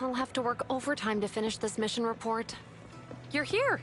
I'll have to work overtime to finish this mission report. You're here!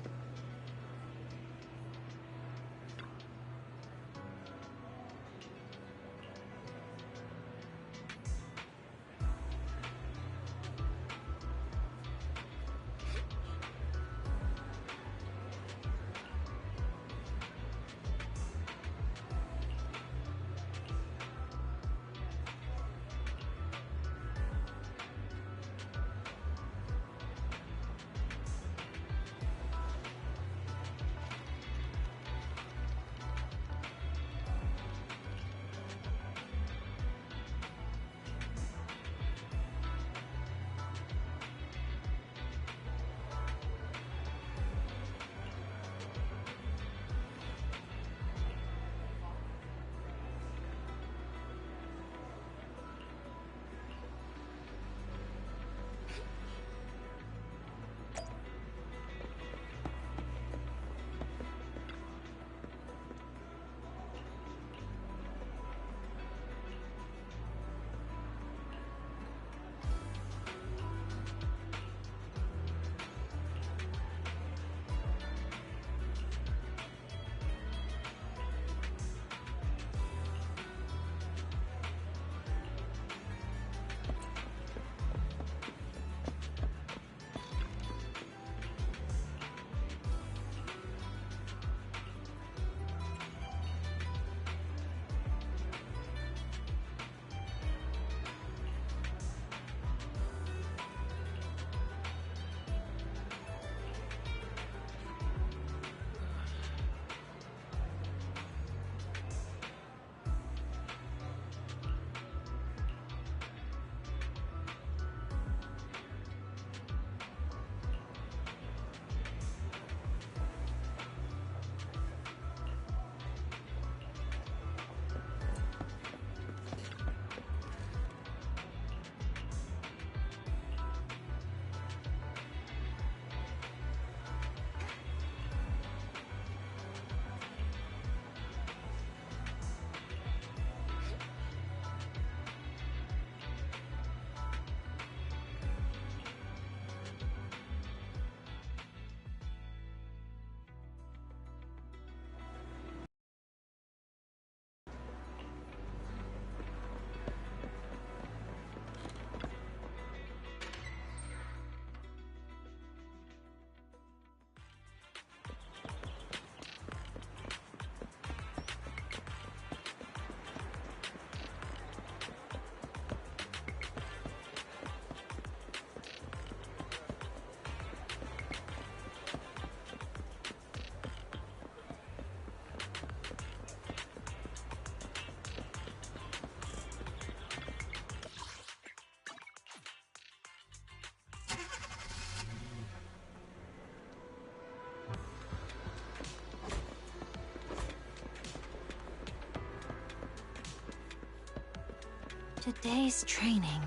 Today's training.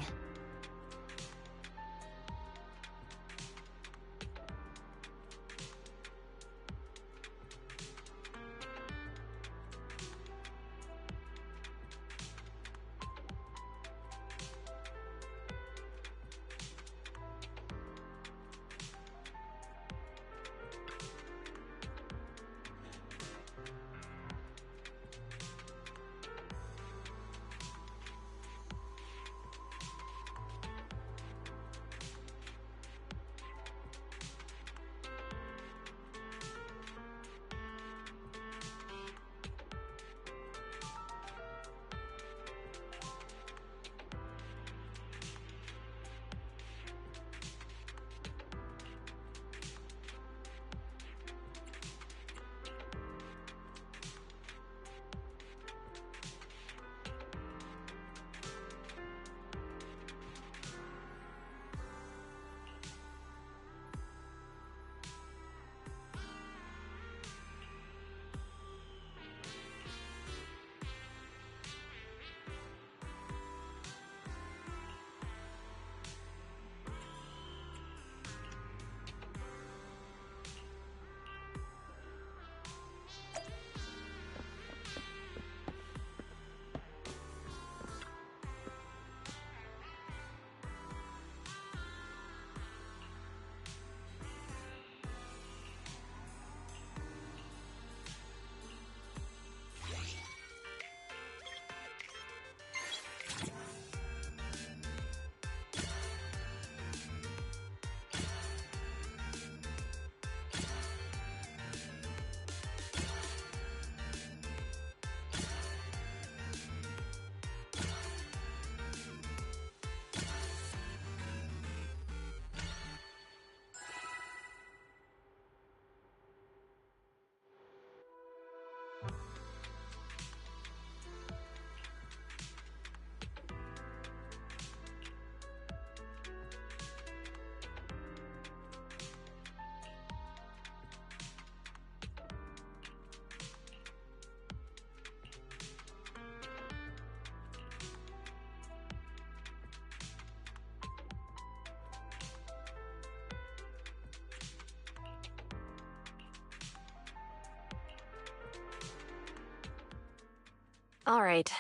All right,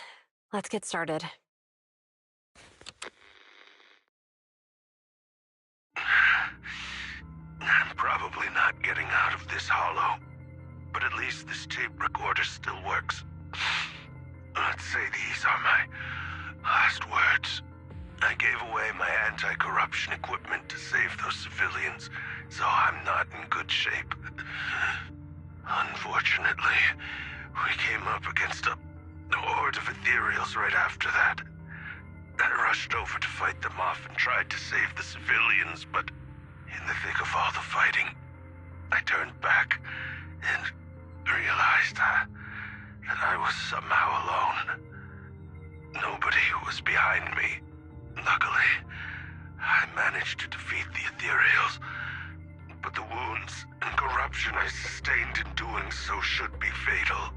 let's get started. I'm probably not getting out of this hollow, but at least this tape recorder still works. Let's say these are my last words. I gave away my anti-corruption equipment to save those civilians, so I'm not in good shape. Unfortunately, we came up against a horde of ethereals right after that. I rushed over to fight them off and tried to save the civilians, but in the thick of all the fighting, I turned back and realized that I was somehow alone. Nobody was behind me. Luckily, I managed to defeat the ethereals, but the wounds and corruption I sustained in doing so should be fatal.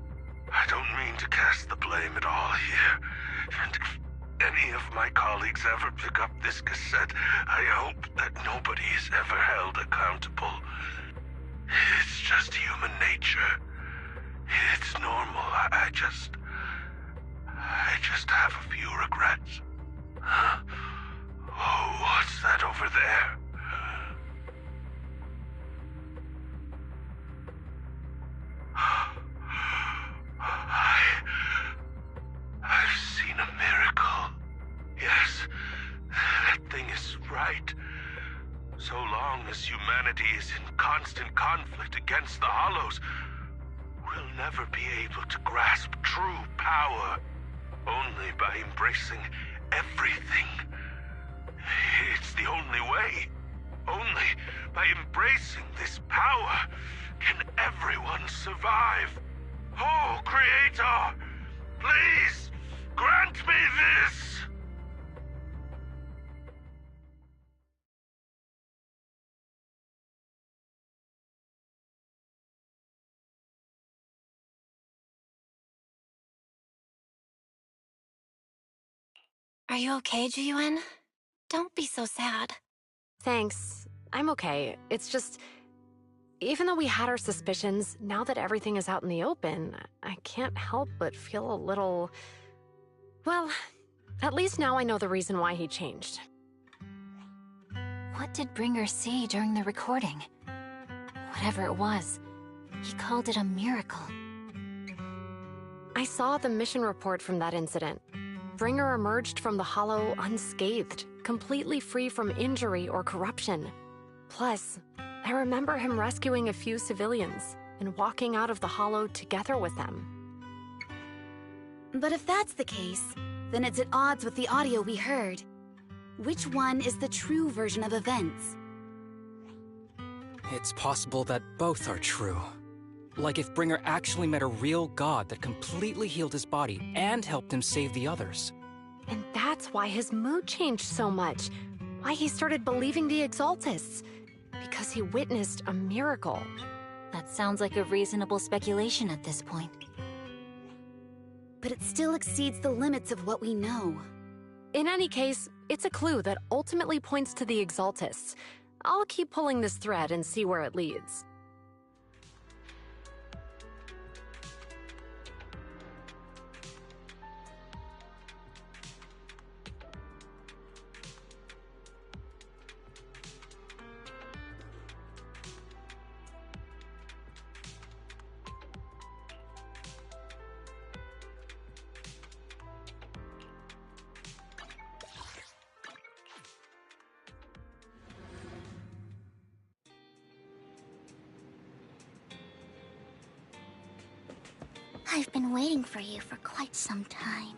I don't mean to cast the blame at all here, and if any of my colleagues ever pick up this cassette, I hope that nobody is ever held accountable. It's just human nature. It's normal. I just have a few regrets. Oh, what's that over there? I've seen a miracle. Yes, that thing is right. So long as humanity is in constant conflict against the Hollows, we'll never be able to grasp true power. Only by embracing everything. It's the only way. Only by embracing this power can everyone survive. Oh, Creator, please grant me this! Are you okay, Jiyuan? Don't be so sad. Thanks. I'm okay. It's just, even though we had our suspicions, now that everything is out in the open, I can't help but feel a little... Well, at least now I know the reason why he changed. What did Bringer see during the recording? Whatever it was, he called it a miracle. I saw the mission report from that incident. Bringer emerged from the Hollow unscathed, completely free from injury or corruption. Plus, I remember him rescuing a few civilians and walking out of the Hollow together with them. But if that's the case, then it's at odds with the audio we heard. Which one is the true version of events? It's possible that both are true. Like if Bringer actually met a real god that completely healed his body and helped him save the others. And that's why his mood changed so much. Why he started believing the Exaltists. Because he witnessed a miracle. That sounds like a reasonable speculation at this point. But it still exceeds the limits of what we know. In any case, it's a clue that ultimately points to the Exaltists. I'll keep pulling this thread and see where it leads. I've been waiting for you for quite some time.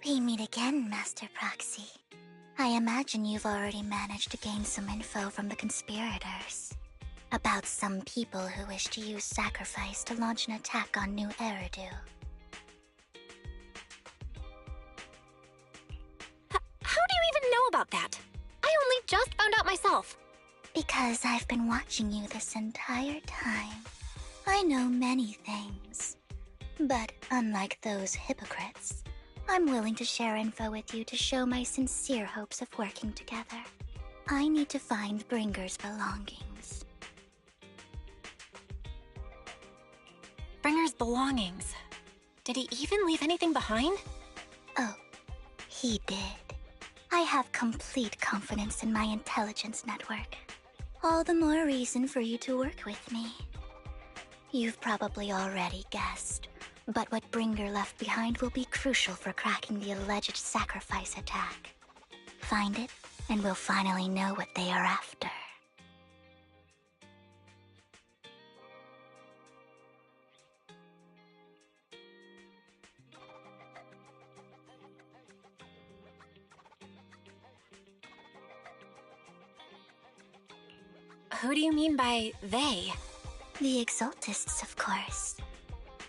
We meet again, Master Proxy. I imagine you've already managed to gain some info from the conspirators. About some people who wish to use sacrifice to launch an attack on New Eridu. How do you even know about that? I only just found out myself. Because I've been watching you this entire time. I know many things. But unlike those hypocrites, I'm willing to share info with you to show my sincere hopes of working together. I need to find Bringer's belongings. his belongings? Did he even leave anything behind? Oh, he did. I have complete confidence in my intelligence network. All the more reason for you to work with me. You've probably already guessed, but what Bringer left behind will be crucial for cracking the alleged sacrifice attack. Find it, and we'll finally know what they are after. Who do you mean by they? The Exaltists, of course.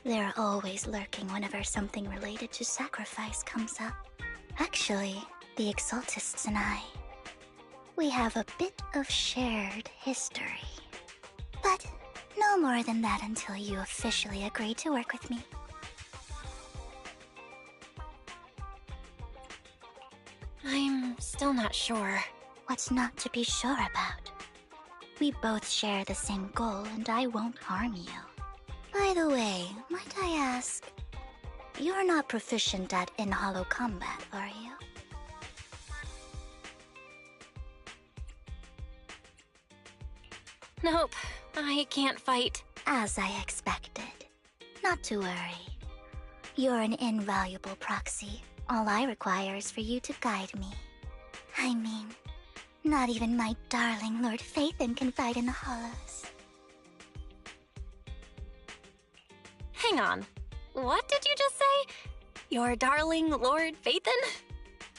They're always lurking whenever something related to sacrifice comes up. Actually, the Exaltists and I, we have a bit of shared history. But no more than that until you officially agree to work with me. I'm still not sure. What's not to be sure about? We both share the same goal, and I won't harm you. By the way, might I ask, you're not proficient at in-hollow combat, are you? Nope, I can't fight. As I expected. Not to worry. You're an invaluable proxy. All I require is for you to guide me. I mean, not even my darling Lord Phaethon can fight in the hollows. Hang on. What did you just say? Your darling Lord Phaethon?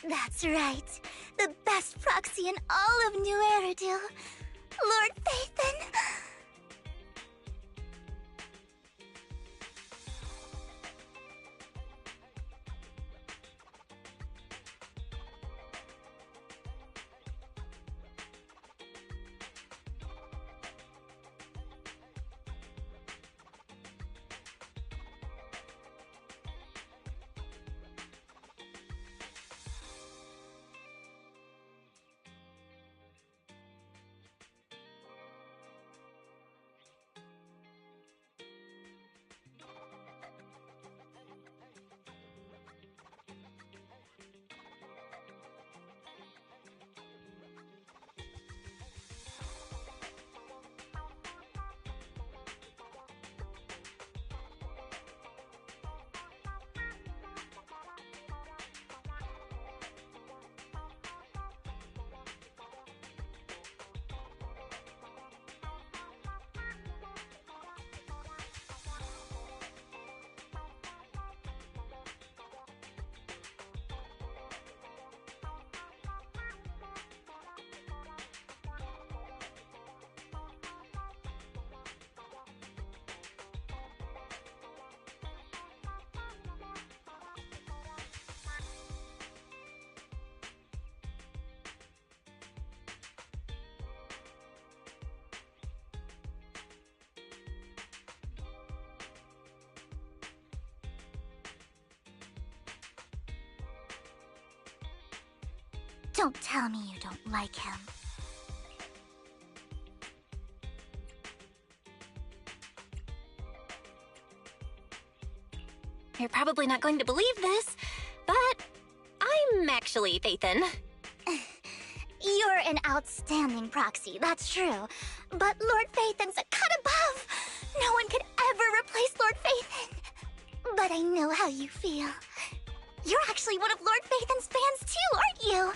That's right. The best proxy in all of New Eridil. Lord Phaethon! Don't tell me you don't like him. You're probably not going to believe this, but I'm actually Phaethon. You're an outstanding proxy, that's true. But Lord Phaethon's a cut above. No one could ever replace Lord Phaethon. But I know how you feel. You're actually one of Lord Phaethon's fans too, aren't you?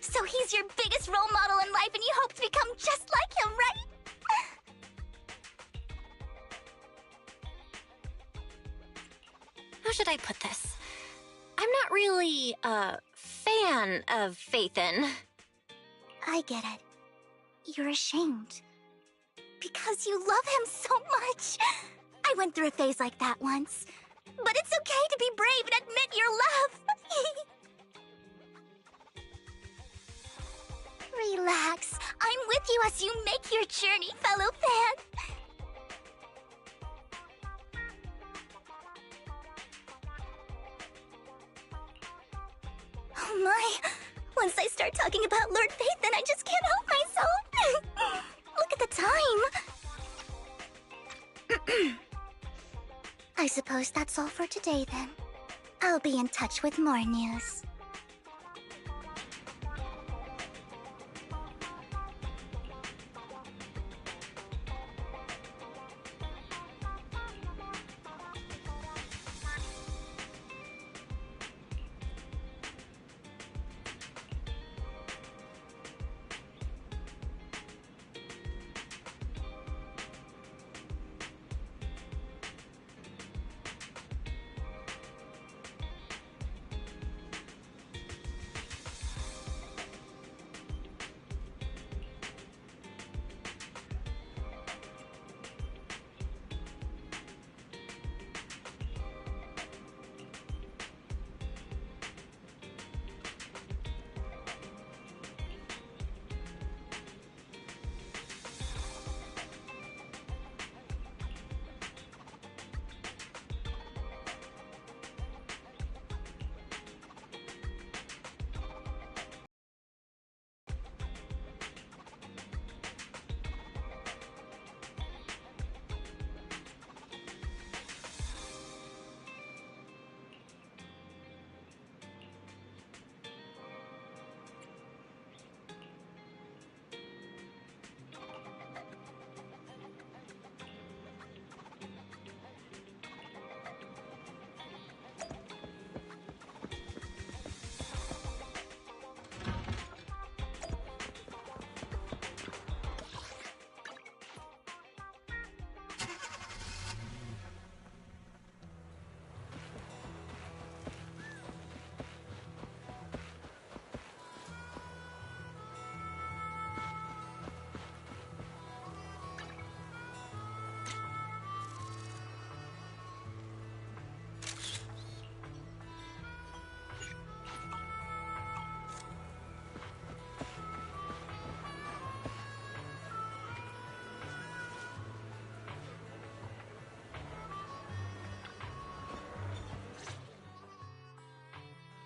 So he's your biggest role model in life and you hope to become just like him, right? How should I put this? I'm not really a fan of Phaethon. I get it. You're ashamed. Because you love him so much. I went through a phase like that once. But it's okay to be brave and admit your love. Relax. I'm with you as you make your journey, fellow fan. Oh my. Once I start talking about Lord Phaethon, I just can't help myself. Look at the time. I suppose that's all for today then. I'll be in touch with more news.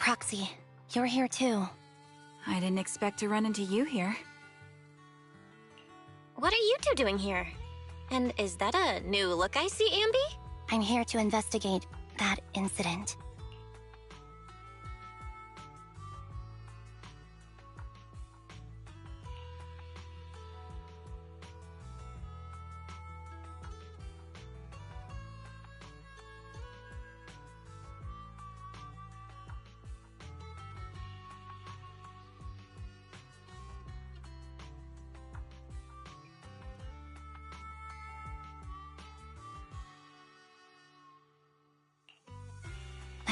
Proxy, you're here too. I didn't expect to run into you here. What are you two doing here? And is that a new look I see, Ambi? I'm here to investigate that incident.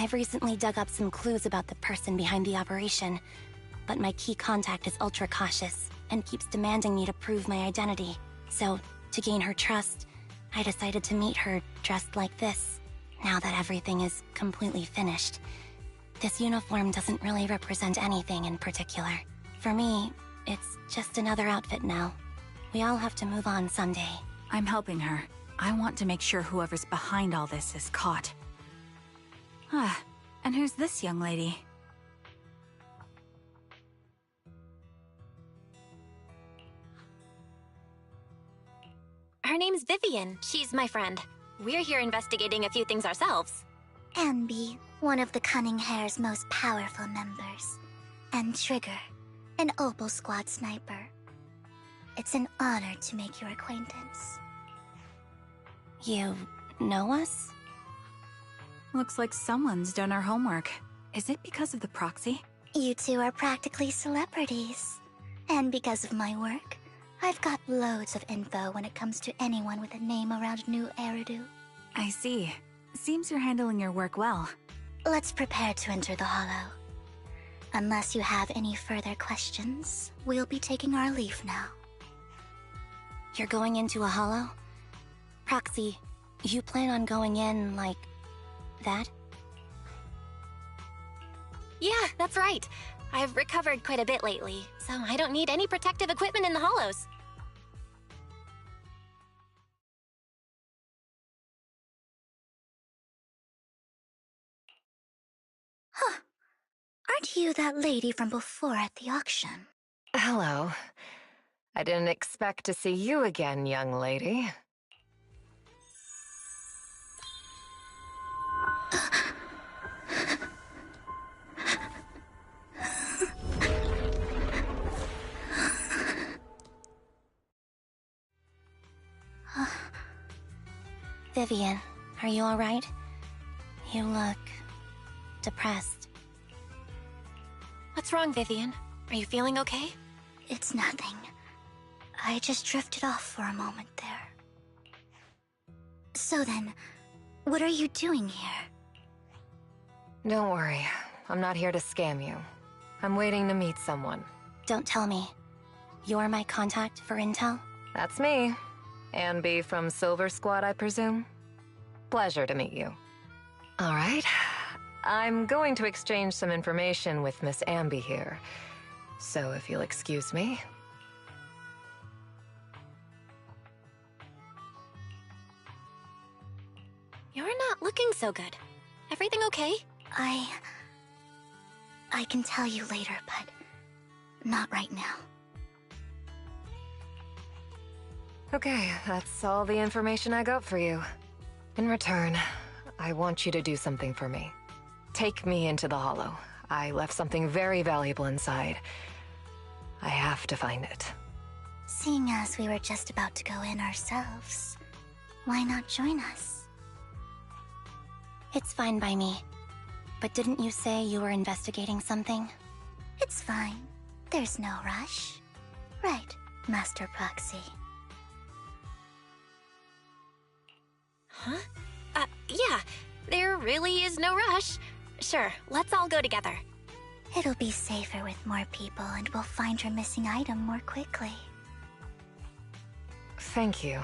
I've recently dug up some clues about the person behind the operation, but my key contact is ultra cautious and keeps demanding me to prove my identity. So, to gain her trust, I decided to meet her dressed like this. Now that everything is completely finished, this uniform doesn't really represent anything in particular. For me, it's just another outfit now. We all have to move on someday. I'm helping her. I want to make sure whoever's behind all this is caught. Ah, and who's this young lady? Her name's Vivian. She's my friend. We're here investigating a few things ourselves. Ambi, one of the Cunning Hair's most powerful members. And Trigger, an Opal Squad sniper. It's an honor to make your acquaintance. You know us? Looks like someone's done our homework. Is it because of the proxy? You two are practically celebrities. And because of my work, I've got loads of info when it comes to anyone with a name around New Eridu. I see. Seems you're handling your work well. Let's prepare to enter the Hollow. Unless you have any further questions, we'll be taking our leave now. You're going into a hollow? Proxy, you plan on going in like that? Yeah, that's right. I've recovered quite a bit lately, so I don't need any protective equipment in the hollows. Huh. Aren't you that lady from before at the auction? Hello. I didn't expect to see you again, young lady. Vivian, are you alright? You look... depressed. What's wrong, Vivian? Are you feeling okay? It's nothing. I just drifted off for a moment there. So then, what are you doing here? Don't worry. I'm not here to scam you. I'm waiting to meet someone. Don't tell me. You're my contact for intel? That's me. Ambi from Silver Squad, I presume? Pleasure to meet you. All right. I'm going to exchange some information with Miss Ambi here. So if you'll excuse me. You're not looking so good. Everything okay? I can tell you later, but not right now. Okay, that's all the information I got for you. In return, I want you to do something for me. Take me into the Hollow. I left something very valuable inside. I have to find it. Seeing as we were just about to go in ourselves, why not join us? It's fine by me. But didn't you say you were investigating something? It's fine. There's no rush. Right, Master Proxy. Huh? Yeah. There really is no rush. Sure, let's all go together. It'll be safer with more people, and we'll find your missing item more quickly. Thank you.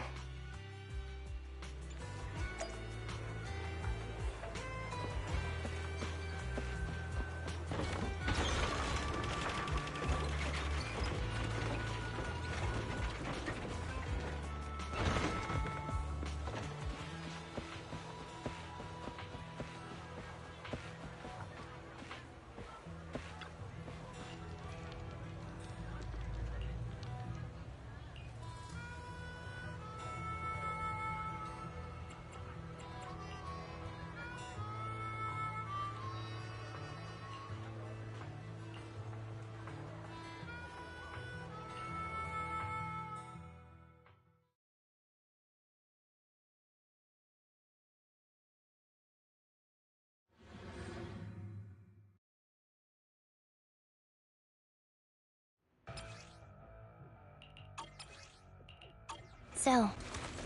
So,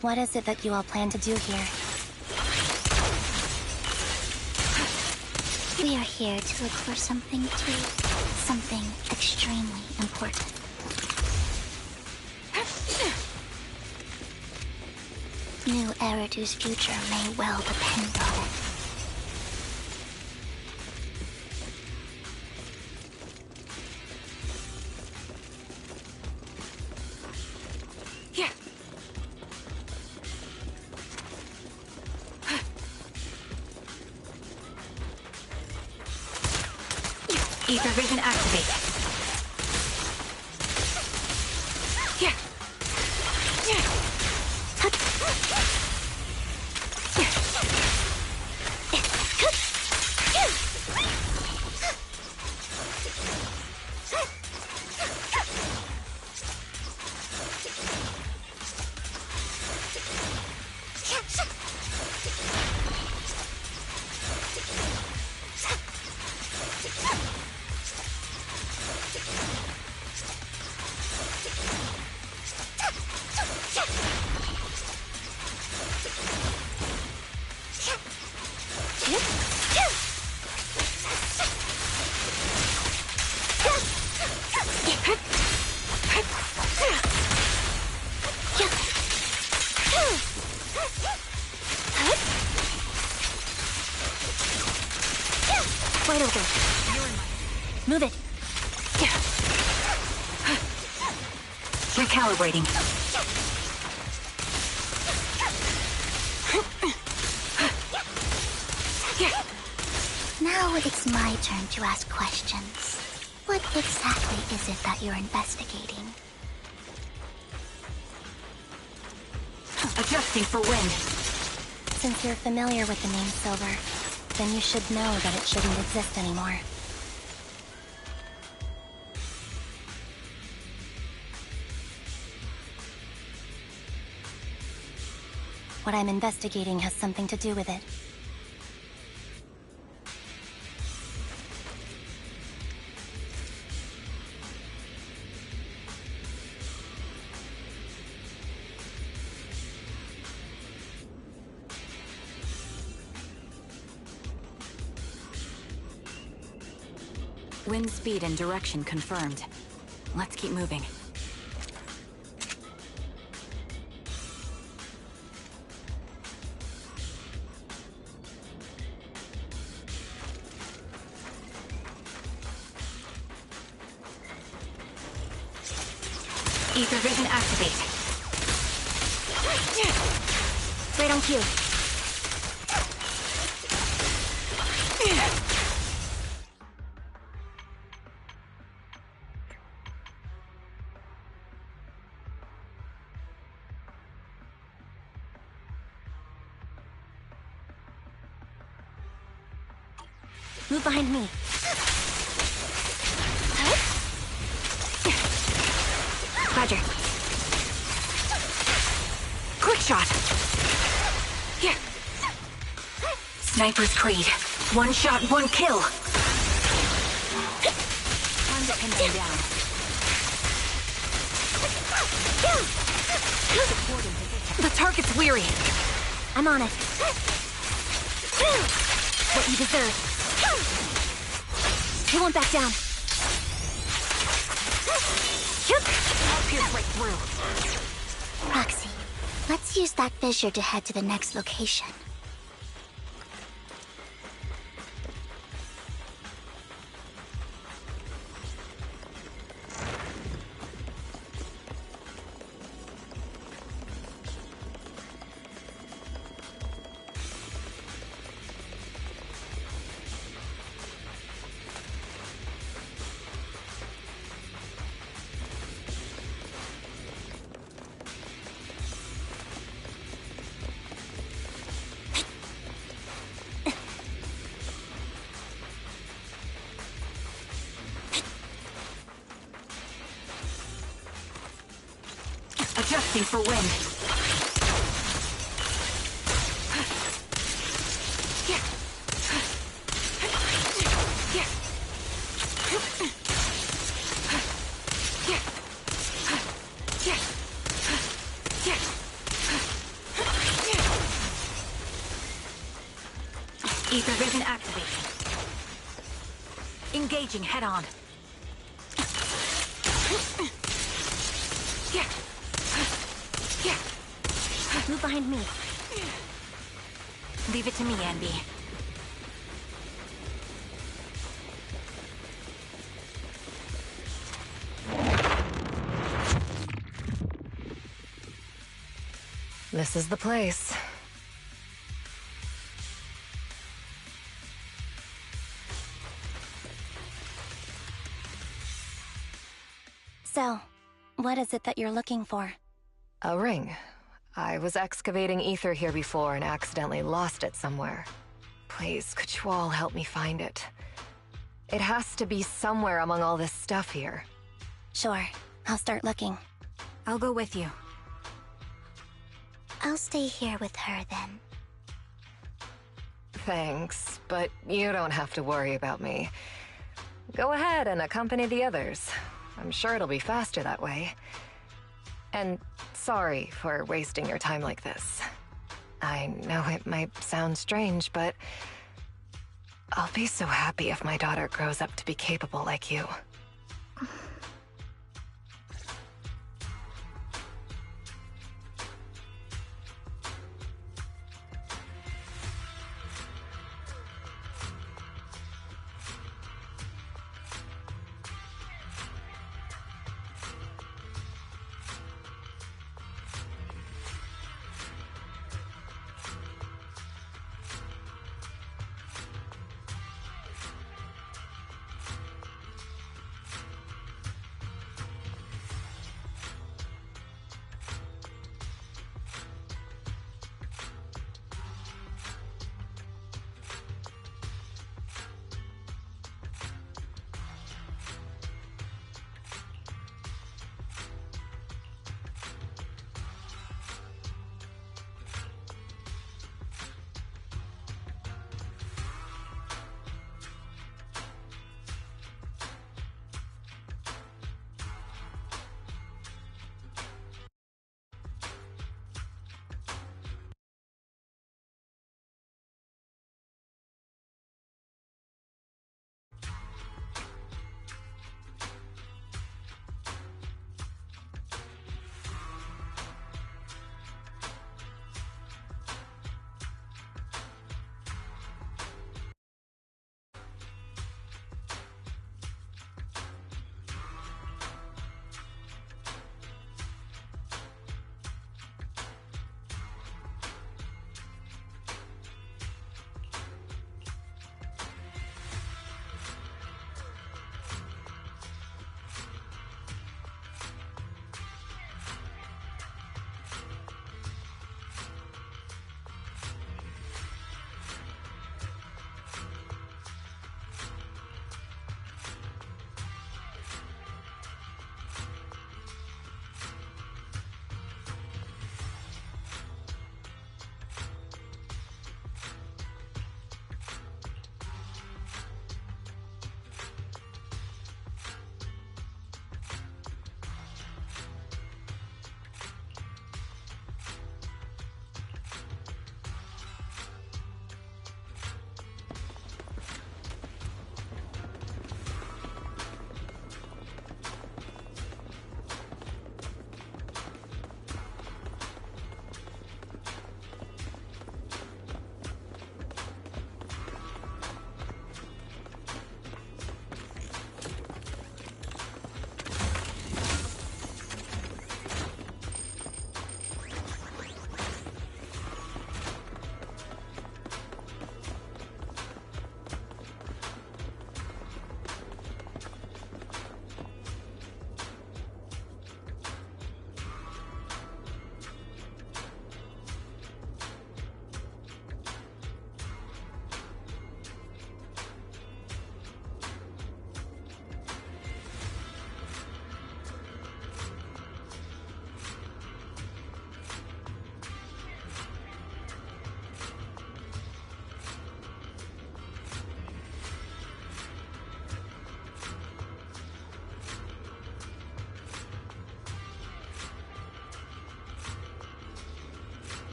what is it that you all plan to do here? We are here to look for something extremely important. New Eridu's future may well depend on it. Ether vision activate. Yeah. Right over. Move it. Recalibrating. Now it's my turn to ask questions. What exactly is it that you're investigating? Adjusting for wind. Since you're familiar with the name Silver, then you should know that it shouldn't exist anymore. what I'm investigating has something to do with it. Wind speed and direction confirmed. Let's keep moving. Ether vision activate. Right on cue. Move behind me. Roger. Quick shot! Yeah. Sniper's Creed. One shot, one kill. Time to pin them down. The target's weary. I'm on it. What you deserve. He won't back down. I'll pierce right through. Proxy, let's use that fissure to head to the next location. Adjusting for wind. Ether vision activated. Engaging head on. Move behind me. Leave it to me, Anby. This is the place. So, what is it that you're looking for? A ring. I was excavating ether here before and accidentally lost it somewhere. Please, could you all help me find it? It has to be somewhere among all this stuff here. Sure, I'll start looking. I'll go with you. I'll stay here with her then. Thanks, but you don't have to worry about me. Go ahead and accompany the others. I'm sure it'll be faster that way. And sorry for wasting your time like this. I know it might sound strange, but I'll be so happy if my daughter grows up to be capable like you.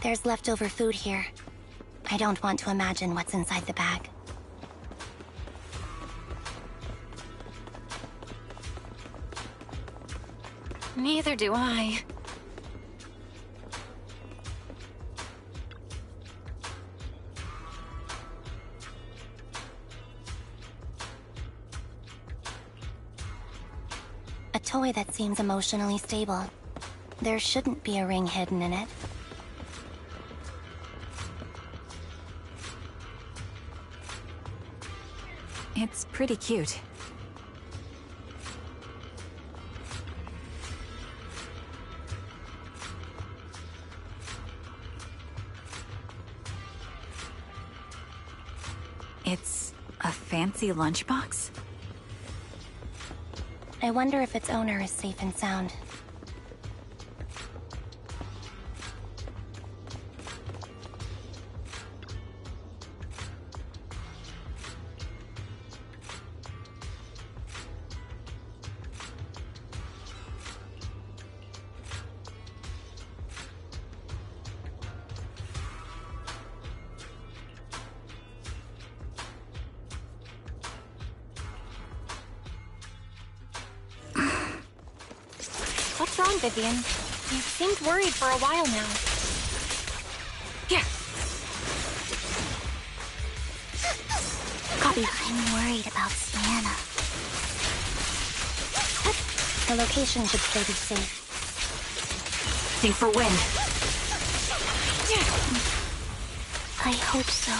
There's leftover food here. I don't want to imagine what's inside the bag. Neither do I. A toy that seems emotionally stable. There shouldn't be a ring hidden in it. It's pretty cute. It's a fancy lunchbox? I wonder if its owner is safe and sound. What's wrong, Vivian? You seemed worried for a while now. Yeah. Copy. I'm worried about Sienna. The location should still be safe. Think for wind. I hope so.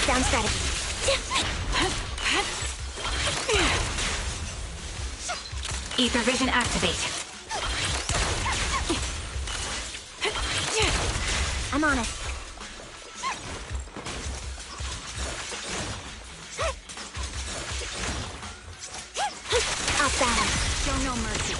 Down strategy. Ether vision activate. I'm on it. Off balance. Show no mercy.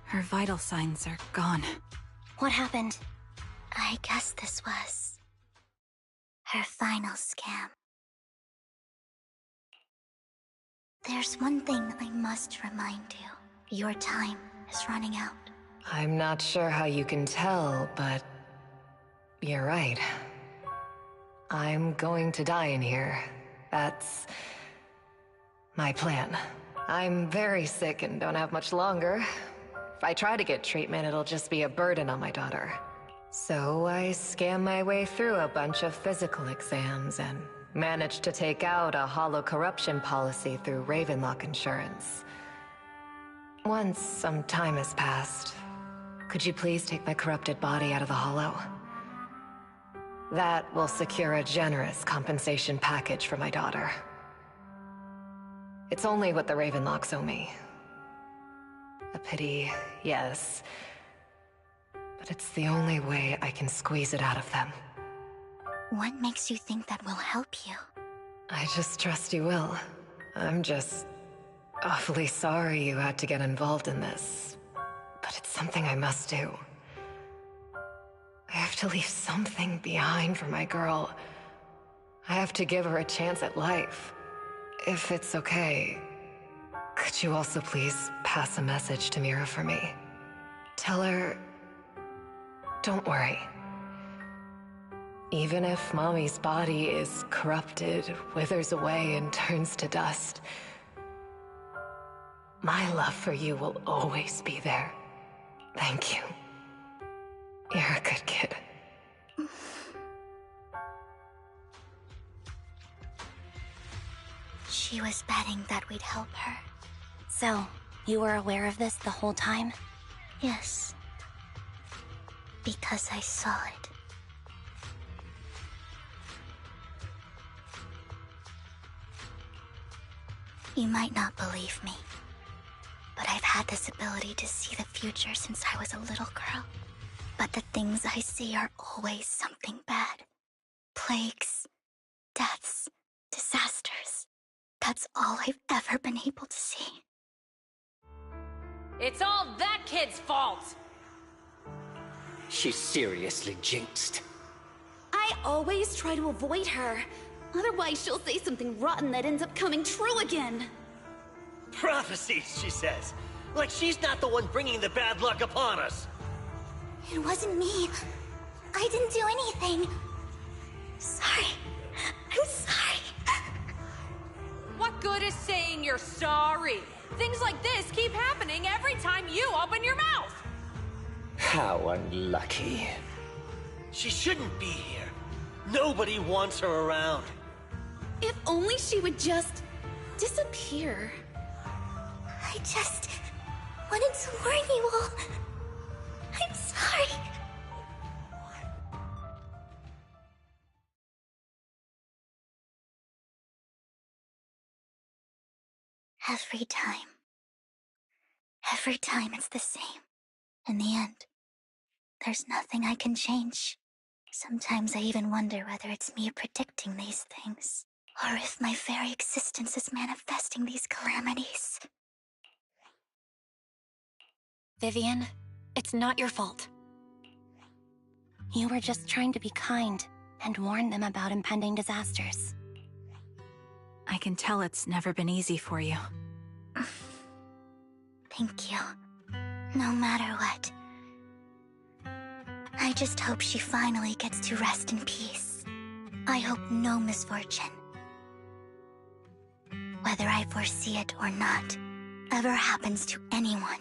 Her vital signs are gone. What happened? I guess this was her final scam. There's one thing I must remind you. Your time is running out. I'm not sure how you can tell, but you're right. I'm going to die in here. That's my plan. I'm very sick and don't have much longer. If I try to get treatment, it'll just be a burden on my daughter. So I scam my way through a bunch of physical exams and managed to take out a hollow corruption policy through Ravenlock Insurance. Once some time has passed, could you please take my corrupted body out of the hollow? That will secure a generous compensation package for my daughter. It's only what the Ravenlocks owe me. A pity, yes. But it's the only way I can squeeze it out of them. What makes you think that will help you? I just trust you will. I'm just awfully sorry you had to get involved in this. But it's something I must do. I have to leave something behind for my girl. I have to give her a chance at life. If it's okay, could you also please pass a message to Mira for me? Tell her, don't worry. Even if Mommy's body is corrupted, withers away, and turns to dust, my love for you will always be there. Thank you. You're a good kid. She was betting that we'd help her. So, you were aware of this the whole time? Yes. Because I saw it. You might not believe me, but I've had this ability to see the future since I was a little girl. But the things I see are always something bad. Plagues, deaths, disasters. That's all I've ever been able to see. It's all that kid's fault! She's seriously jinxed. I always try to avoid her. Otherwise, she'll say something rotten that ends up coming true again. Prophecies, she says. Like she's not the one bringing the bad luck upon us. It wasn't me. I didn't do anything. Sorry. I'm sorry. What good is saying you're sorry? Things like this keep happening every time you open your mouth! How unlucky. She shouldn't be here. Nobody wants her around. If only she would just disappear. I just wanted to warn you all. I'm sorry. Every time it's the same. In the end, there's nothing I can change. Sometimes I even wonder whether it's me predicting these things, or if my very existence is manifesting these calamities. Vivian, it's not your fault. You were just trying to be kind and warn them about impending disasters. I can tell it's never been easy for you. Thank you. No matter what. I just hope she finally gets to rest in peace. I hope no misfortune, whether I foresee it or not, ever happens to anyone.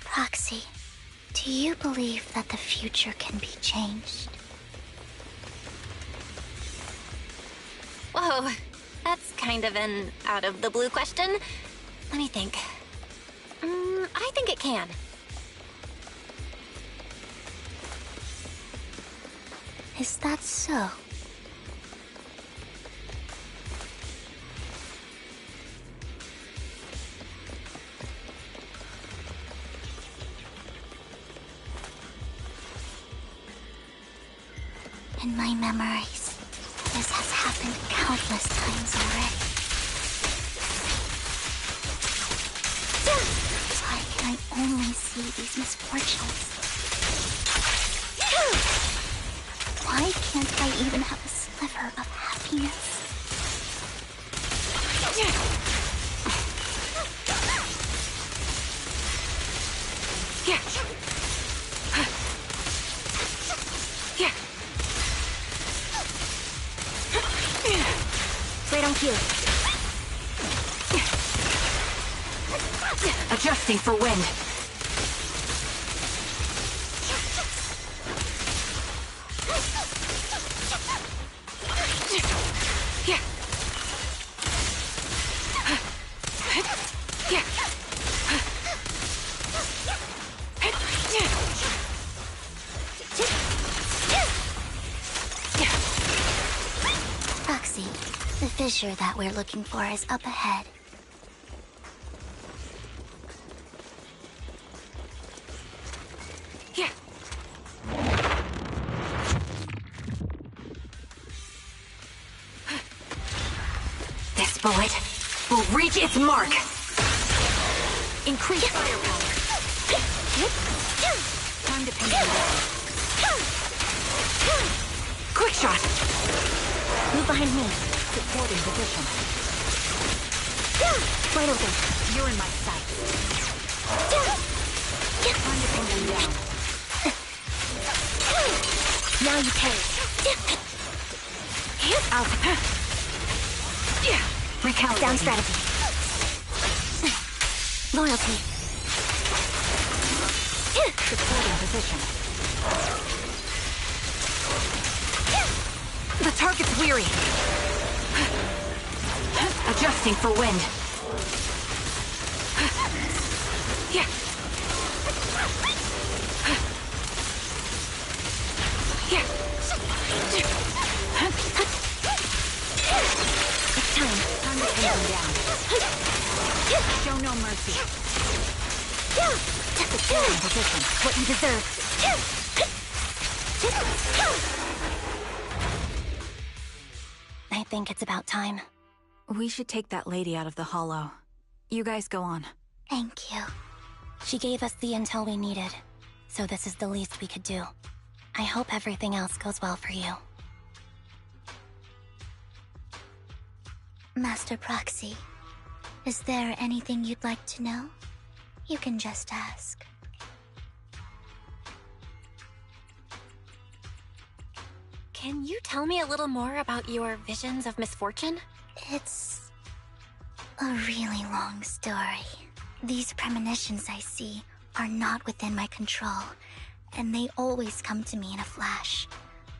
Proxy, do you believe that the future can be changed? Whoa, that's kind of an out-of-the-blue question. Let me think. I think it can. Is that so? In my memories, this has happened countless times already. Why can I only see these misfortunes? Why can't I even have a sliver of happiness? Right on cue. Adjusting for wind. fissure that we're looking for is up ahead. Here. This bullet will reach its mark. Increase firepower. Time to pin them down. Quick shot. Move behind me. Supporting position. Wide open. You're in my sight. Time to pin them down. Now you pay. Out. Recalibrate. Down strategy. Loyalty. Supporting position. The target's weary. Adjusting for wind. Yeah. Yeah. It's time. Time to pin them down. Show no mercy. Supporting position. What you deserve. I think it's about time. We should take that lady out of the hollow. You guys go on. Thank you. She gave us the intel we needed, so this is the least we could do. I hope everything else goes well for you. Master Proxy, is there anything you'd like to know? You can just ask. Can you tell me a little more about your visions of misfortune? It's a really long story. These premonitions I see are not within my control, and they always come to me in a flash,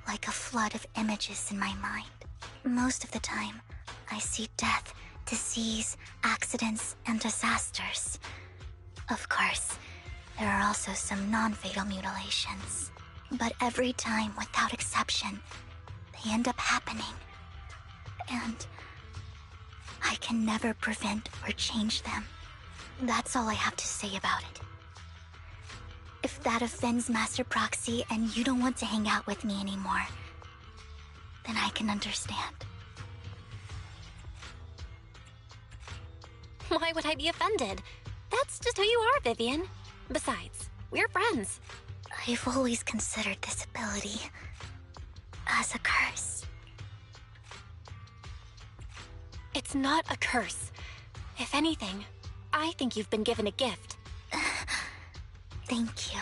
like a flood of images in my mind. Most of the time, I see death, disease, accidents, and disasters. Of course, there are also some non-fatal mutilations. But every time, without exception, they end up happening. And I can never prevent or change them. That's all I have to say about it. If that offends Master Proxy and you don't want to hang out with me anymore, then I can understand. Why would I be offended? That's just who you are, Vivian. Besides, we're friends. I've always considered this ability as a curse. It's not a curse. If anything, I think you've been given a gift. Thank you.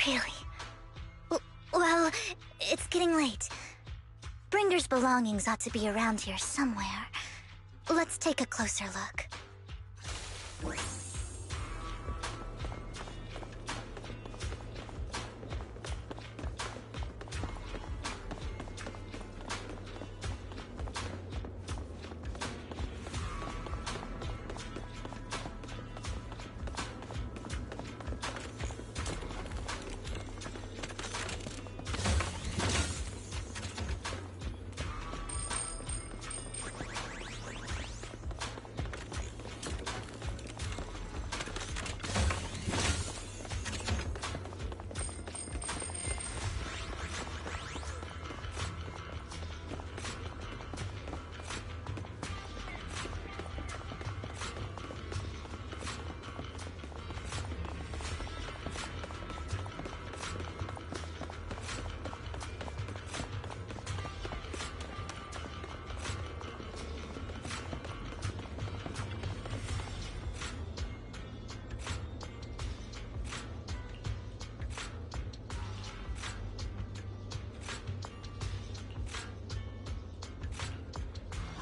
Really. Well, it's getting late. Bringer's belongings ought to be around here somewhere. Let's take a closer look.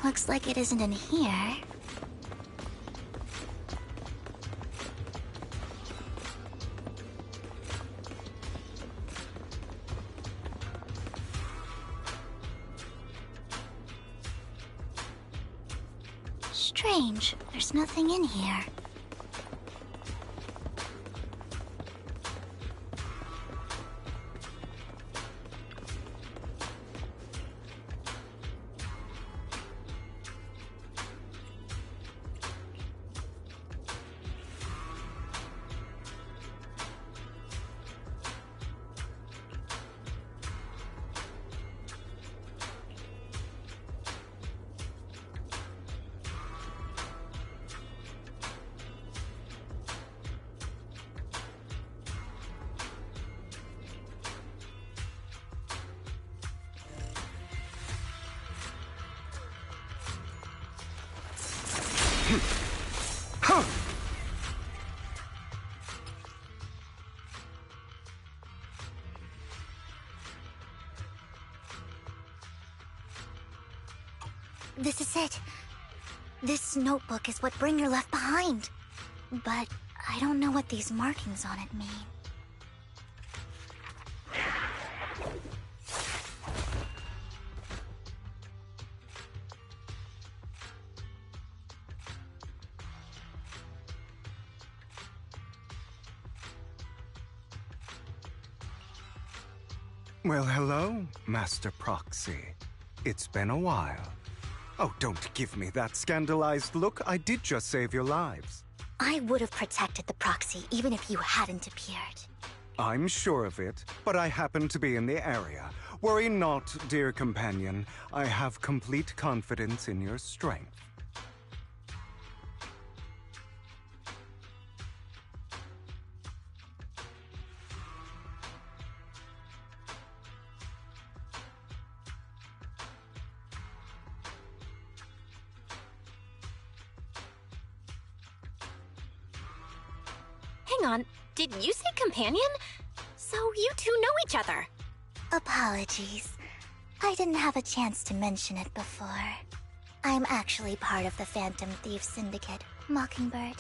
Looks like it isn't in here. Strange, there's nothing in here. This is it. This notebook is what Bringer left behind. But I don't know what these markings on it mean. Well, hello, Master Proxy. It's been a while. Oh, don't give me that scandalized look. I did just save your lives. I would have protected the Proxy even if you hadn't appeared. I'm sure of it, but I happen to be in the area. Worry not, dear companion. I have complete confidence in your strength. Hang on, did you say companion? So you two know each other. Apologies. I didn't have a chance to mention it before. I'm actually part of the Phantom Thief Syndicate, Mockingbird.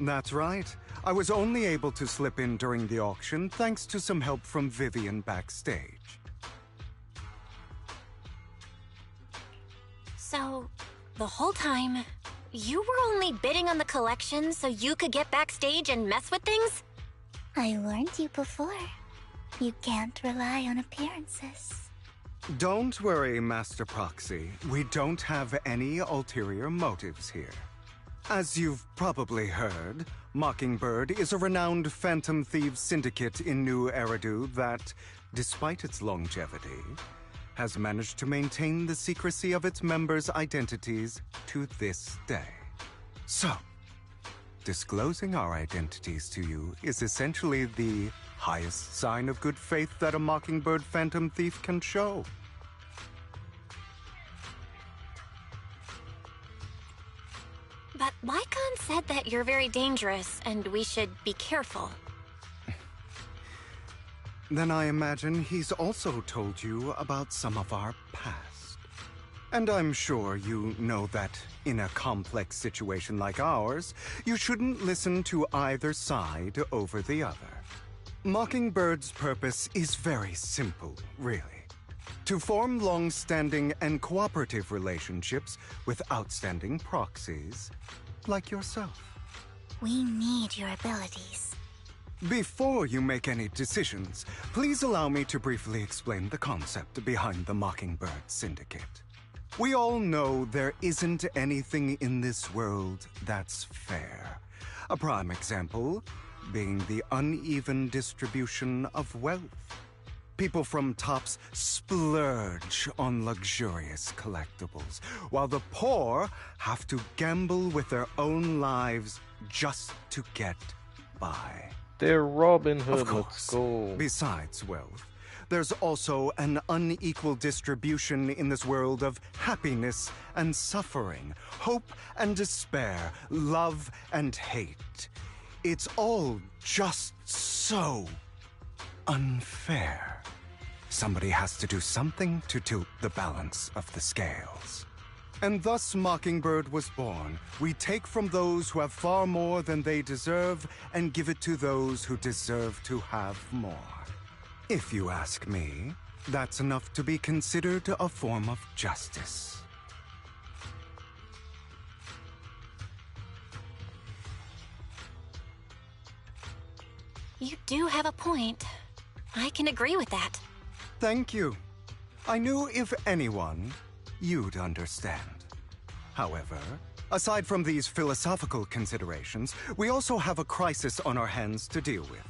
That's right. I was only able to slip in during the auction thanks to some help from Vivian backstage. So, the whole time, you were only bidding on the collection so you could get backstage and mess with things? I warned you before. You can't rely on appearances. Don't worry, Master Proxy. We don't have any ulterior motives here. As you've probably heard, Mockingbird is a renowned Phantom Thieves syndicate in New Eridu that, despite its longevity, has managed to maintain the secrecy of its members' identities to this day. So, disclosing our identities to you is essentially the highest sign of good faith that a Mockingbird Phantom Thief can show. But Lycon said that you're very dangerous and we should be careful. Then I imagine he's also told you about some of our past. And I'm sure you know that in a complex situation like ours, you shouldn't listen to either side over the other. Mockingbird's purpose is very simple, really. To form long-standing and cooperative relationships with outstanding proxies like yourself. We need your abilities. Before you make any decisions, please allow me to briefly explain the concept behind the Mockingbird Syndicate. We all know there isn't anything in this world that's fair. A prime example being the uneven distribution of wealth. People from tops splurge on luxurious collectibles, while the poor have to gamble with their own lives just to get by. They're Robin Hood, Of course, let's go. besides wealth, there's also an unequal distribution in this world of happiness and suffering, hope and despair, love and hate. It's all just so unfair. Somebody has to do something to tilt the balance of the scales. And thus Mockingbird was born. We take from those who have far more than they deserve and give it to those who deserve to have more. If you ask me, that's enough to be considered a form of justice. You do have a point. I can agree with that. Thank you. I knew if anyone, you'd understand. However, Aside from these philosophical considerations, we also have a crisis on our hands to deal with.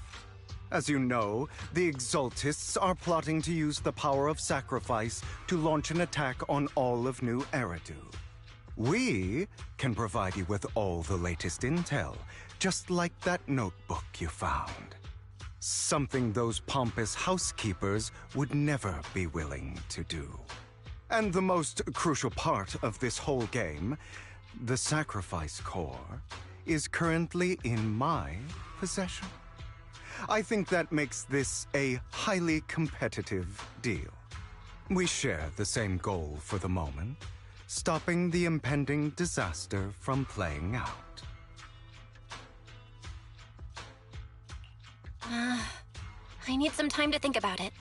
As you know, the Exaltists are plotting to use the power of sacrifice to launch an attack on all of New Eridu. We can provide you with all the latest intel, just like that notebook you found. Something those pompous housekeepers would never be willing to do. And the most crucial part of this whole game, the sacrifice core, is currently in my possession. I think that makes this a highly competitive deal. We share the same goal for the moment, stopping the impending disaster from playing out. I need some time to think about it.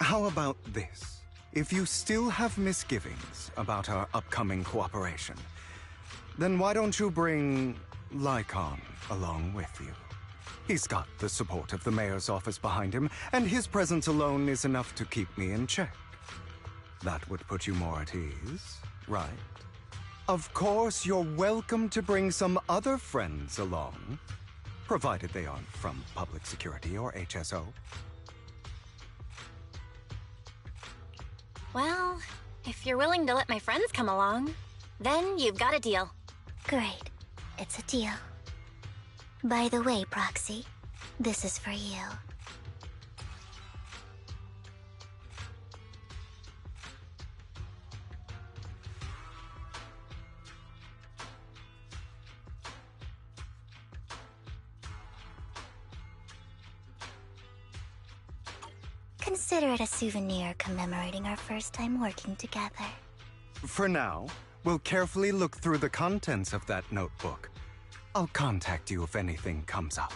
How about this? If you still have misgivings about our upcoming cooperation, then why don't you bring Lycon along with you? He's got the support of the mayor's office behind him, and his presence alone is enough to keep me in check. That would put you more at ease, right? Of course, you're welcome to bring some other friends along, provided they aren't from Public Security or HSO. Well, if you're willing to let my friends come along, then you've got a deal. Great. It's a deal. By the way, Proxy, this is for you. Consider it a souvenir commemorating our first time working together. For now, we'll carefully look through the contents of that notebook. I'll contact you if anything comes up.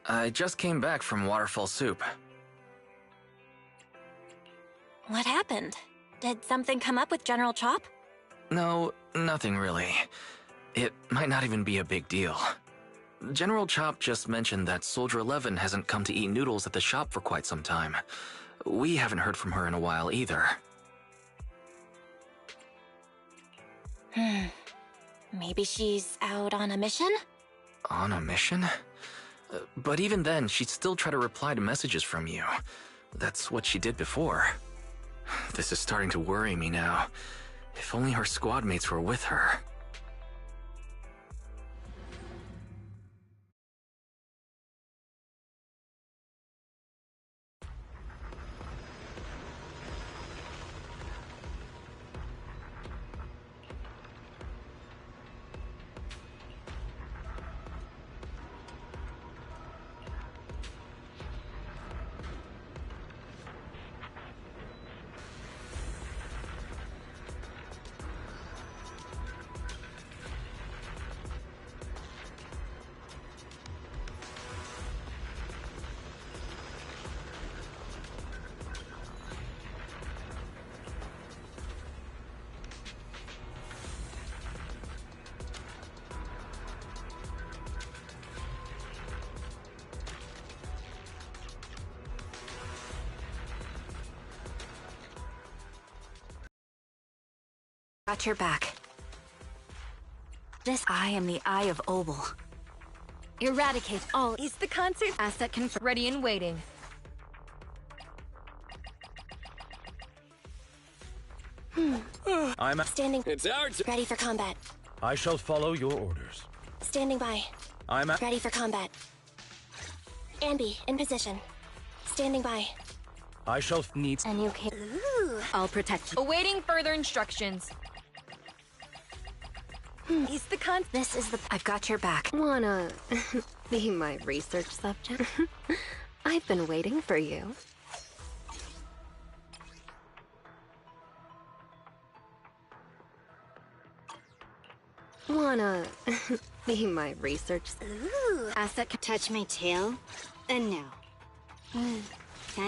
I just came back from Waterfall Soup. What happened? Did something come up with General Chop? No, nothing really. It might not even be a big deal. General Chop just mentioned that Soldier 11 hasn't come to eat noodles at the shop for quite some time. We haven't heard from her in a while either. Maybe she's out on a mission? On a mission? But even then, she'd still try to reply to messages from you. That's what she did before. This is starting to worry me now. If only her squad mates were with her. Got your back. I am the Eye of Obel. Eradicate all. Is the concert asset ready and waiting? I'm standing. It's ours. Ready for combat. I shall follow your orders. Standing by. I'm ready for combat. Ambi, in position. Standing by. I shall need. And you can. Ooh. I'll protect you. Awaiting further instructions. Is the This is the. I've got your back. Wanna be my research subject? I've been waiting for you. Wanna be my research? Ooh. Asset can touch my tail? And no.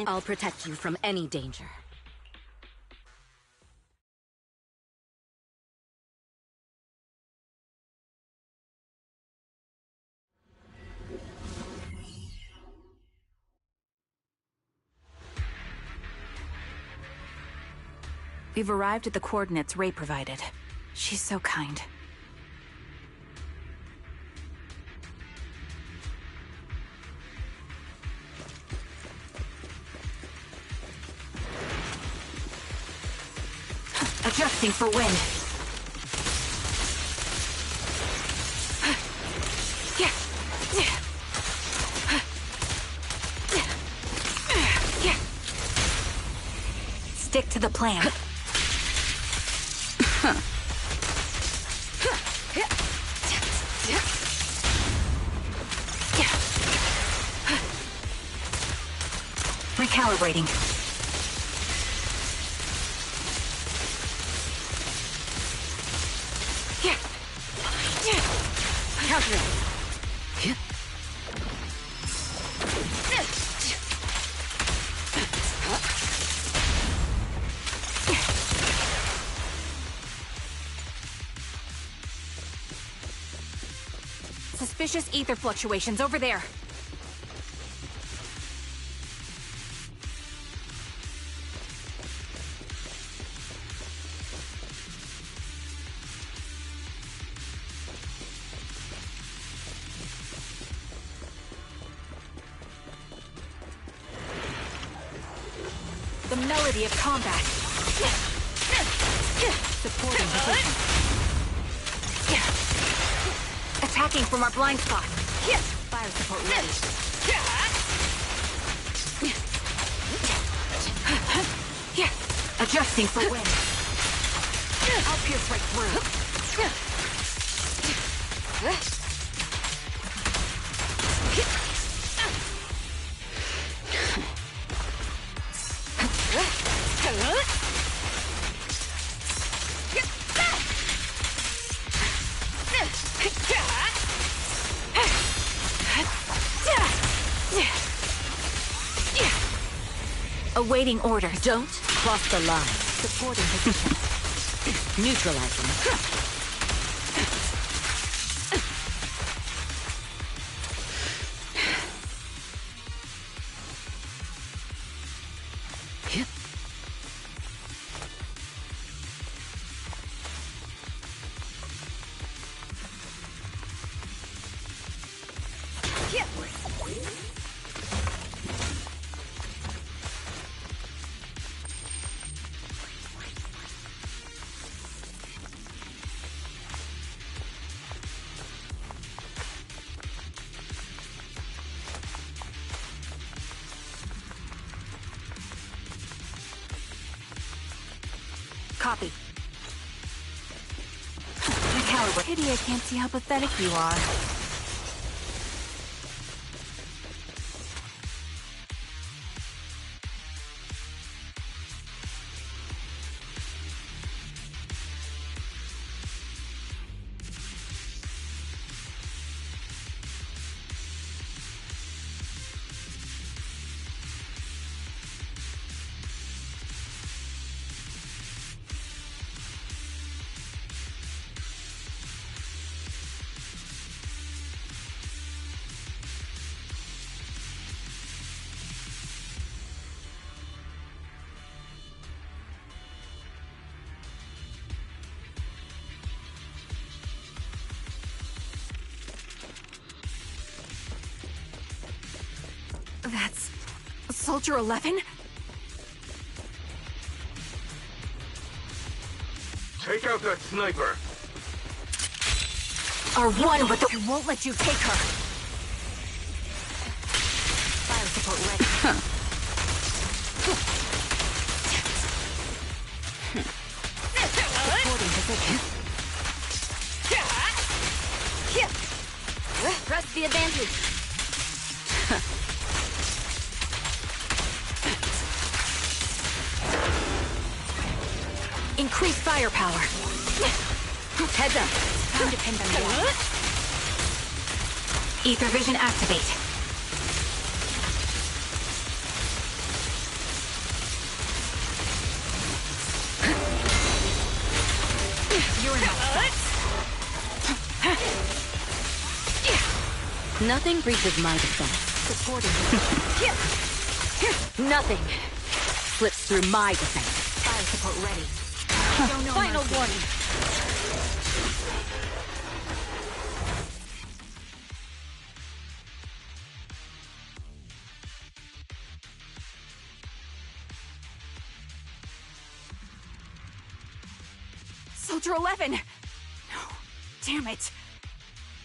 I'll protect you from any danger. We've arrived at the coordinates Ray provided. She's so kind. Adjusting for wind. Stick to the plan. Recalibrating. Countering. Suspicious ether fluctuations over there. The melody of combat. Supporting position. Attacking from our blind spot. Fire support ready. Adjusting for wind. I'll pierce right through. Awaiting orders. Don't cross the line. Supporting position. Neutralizing. Copy. My caliber. Pity I can't see how pathetic you are. That's... Soldier 11? Take out that sniper! Are one with the... I won't let you take her! Fire support ready. Supporting position. Press the advantage. Increase firepower. Heads up. Time to pin them down. Ether vision activate. You're in my sights. Nothing breaches my defense. Supporting. Nothing slips through my defense. Fire support ready. Final warning. Soldier 11! No. Damn it.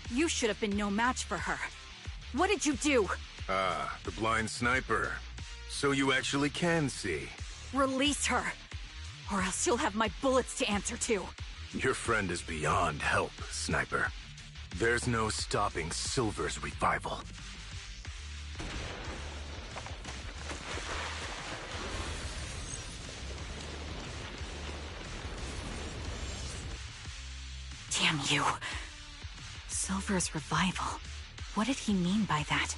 You should have been no match for her. What did you do? Ah, the blind sniper. So you actually can see. Release her. Or else you'll have my bullets to answer to. Your friend is beyond help, Sniper. There's no stopping Silver's revival. Damn you. Silver's revival. What did he mean by that?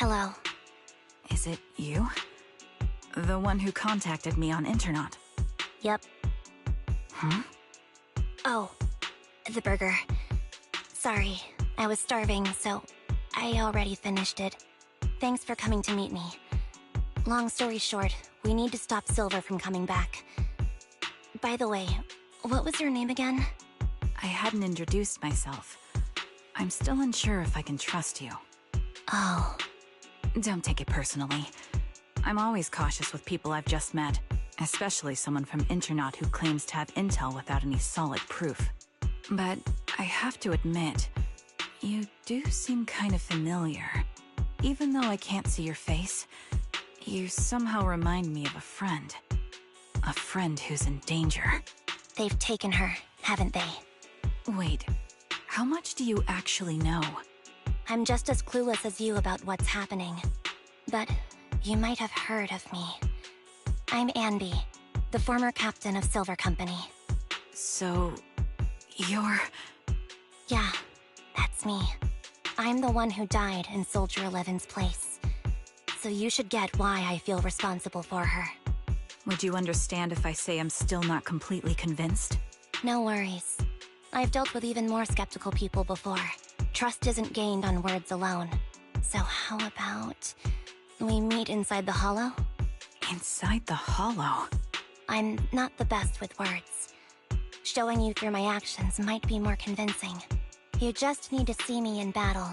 Hello. Is it you? The one who contacted me on Internet? Yep. Hmm? Oh, the burger. Sorry, I was starving, so I already finished it. Thanks for coming to meet me. Long story short, we need to stop Silver from coming back. By the way, what was your name again? I hadn't introduced myself. I'm still unsure if I can trust you. Oh. Don't take it personally. I'm always cautious with people I've just met, especially someone from Internet who claims to have intel without any solid proof. But I have to admit, you do seem kind of familiar. Even though I can't see your face, you somehow remind me of a friend. A friend who's in danger. They've taken her, haven't they? Wait, how much do you actually know? I'm just as clueless as you about what's happening. But you might have heard of me. I'm Anby, the former captain of Silver Company. So, you're... Yeah, that's me. I'm the one who died in Soldier 11's place. So you should get why I feel responsible for her. Would you understand if I say I'm still not completely convinced? No worries. I've dealt with even more skeptical people before. Trust isn't gained on words alone. So how about... we meet inside the Hollow? Inside the Hollow? I'm not the best with words. Showing you through my actions might be more convincing. You just need to see me in battle.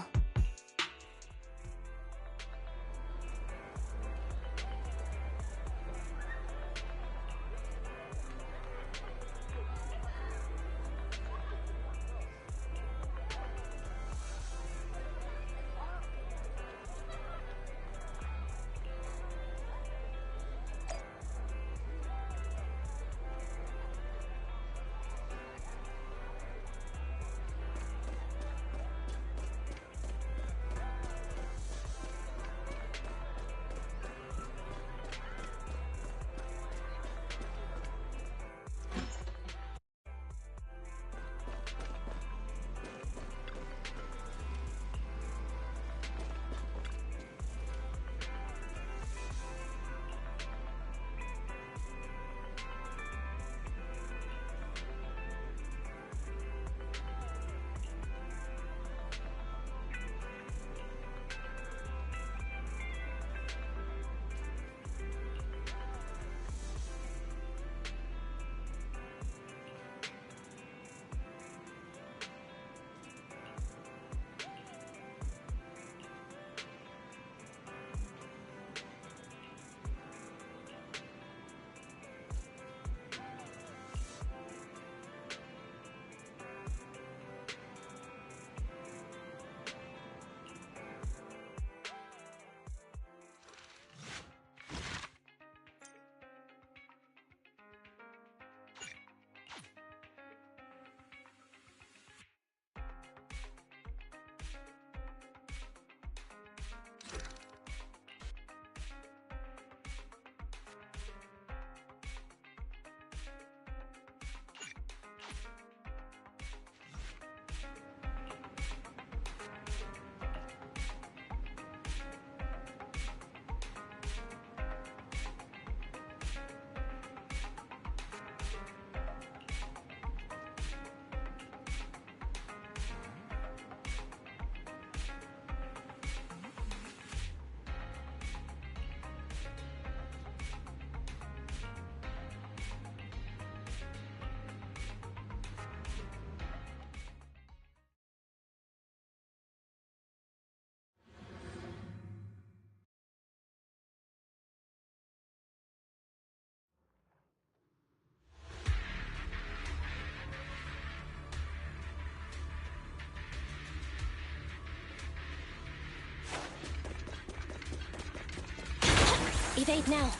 Evade now.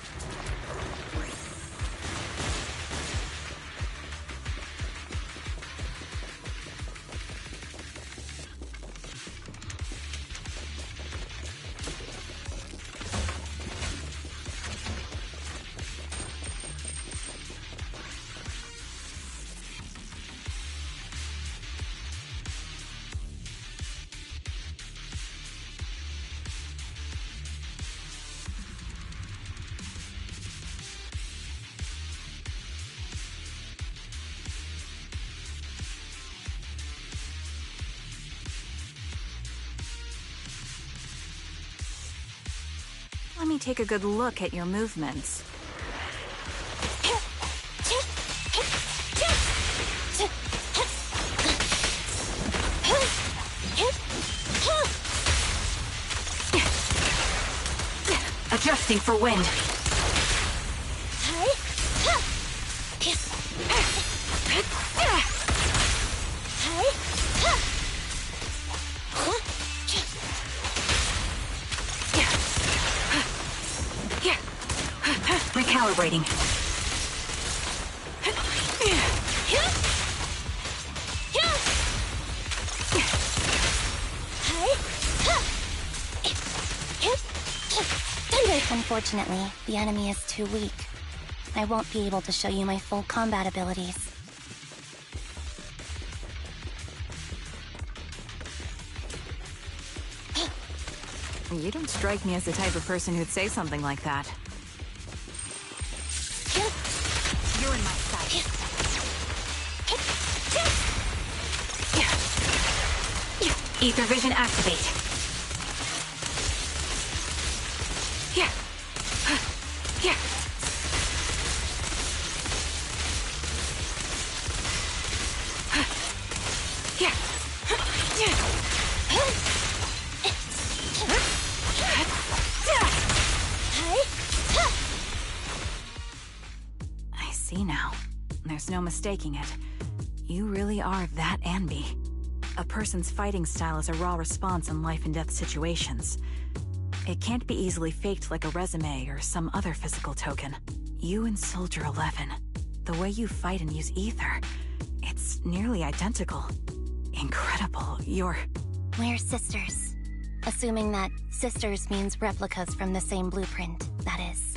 me take a good look at your movements. Adjusting for wind. Recalibrating. Unfortunately, the enemy is too weak. I won't be able to show you my full combat abilities. You don't strike me as the type of person who'd say something like that. You're in my sight. Ether vision activate. I see now. There's no mistaking it. You really are that Anby. A person's fighting style is a raw response in life and death situations. It can't be easily faked like a resume or some other physical token. You and Soldier 11, the way you fight and use ether, it's nearly identical. Incredible. We're sisters. Assuming that sisters means replicas from the same blueprint, that is.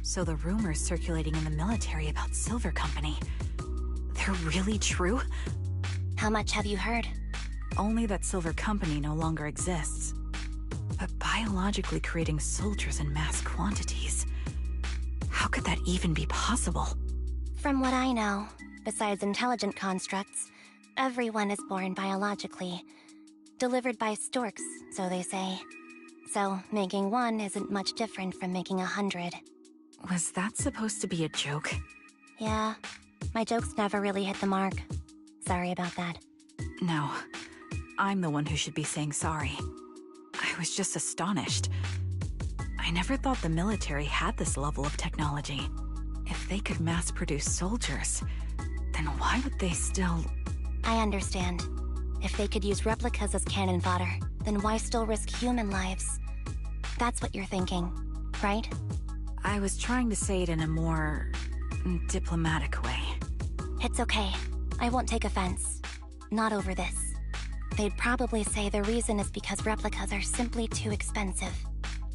So the rumors circulating in the military about Silver Company, they're really true? How much have you heard? Only that Silver Company no longer exists. But biologically creating soldiers in mass quantities, how could that even be possible? From what I know, besides intelligent constructs, everyone is born biologically. Delivered by storks, so they say. So, making one isn't much different from making 100. Was that supposed to be a joke? Yeah. My jokes never really hit the mark. Sorry about that. No. I'm the one who should be saying sorry. I was just astonished. I never thought the military had this level of technology. If they could mass-produce soldiers, then why would they still... I understand. If they could use replicas as cannon fodder, then why still risk human lives? That's what you're thinking, right? I was trying to say it in a more... diplomatic way. It's okay. I won't take offense. Not over this. They'd probably say the reason is because replicas are simply too expensive.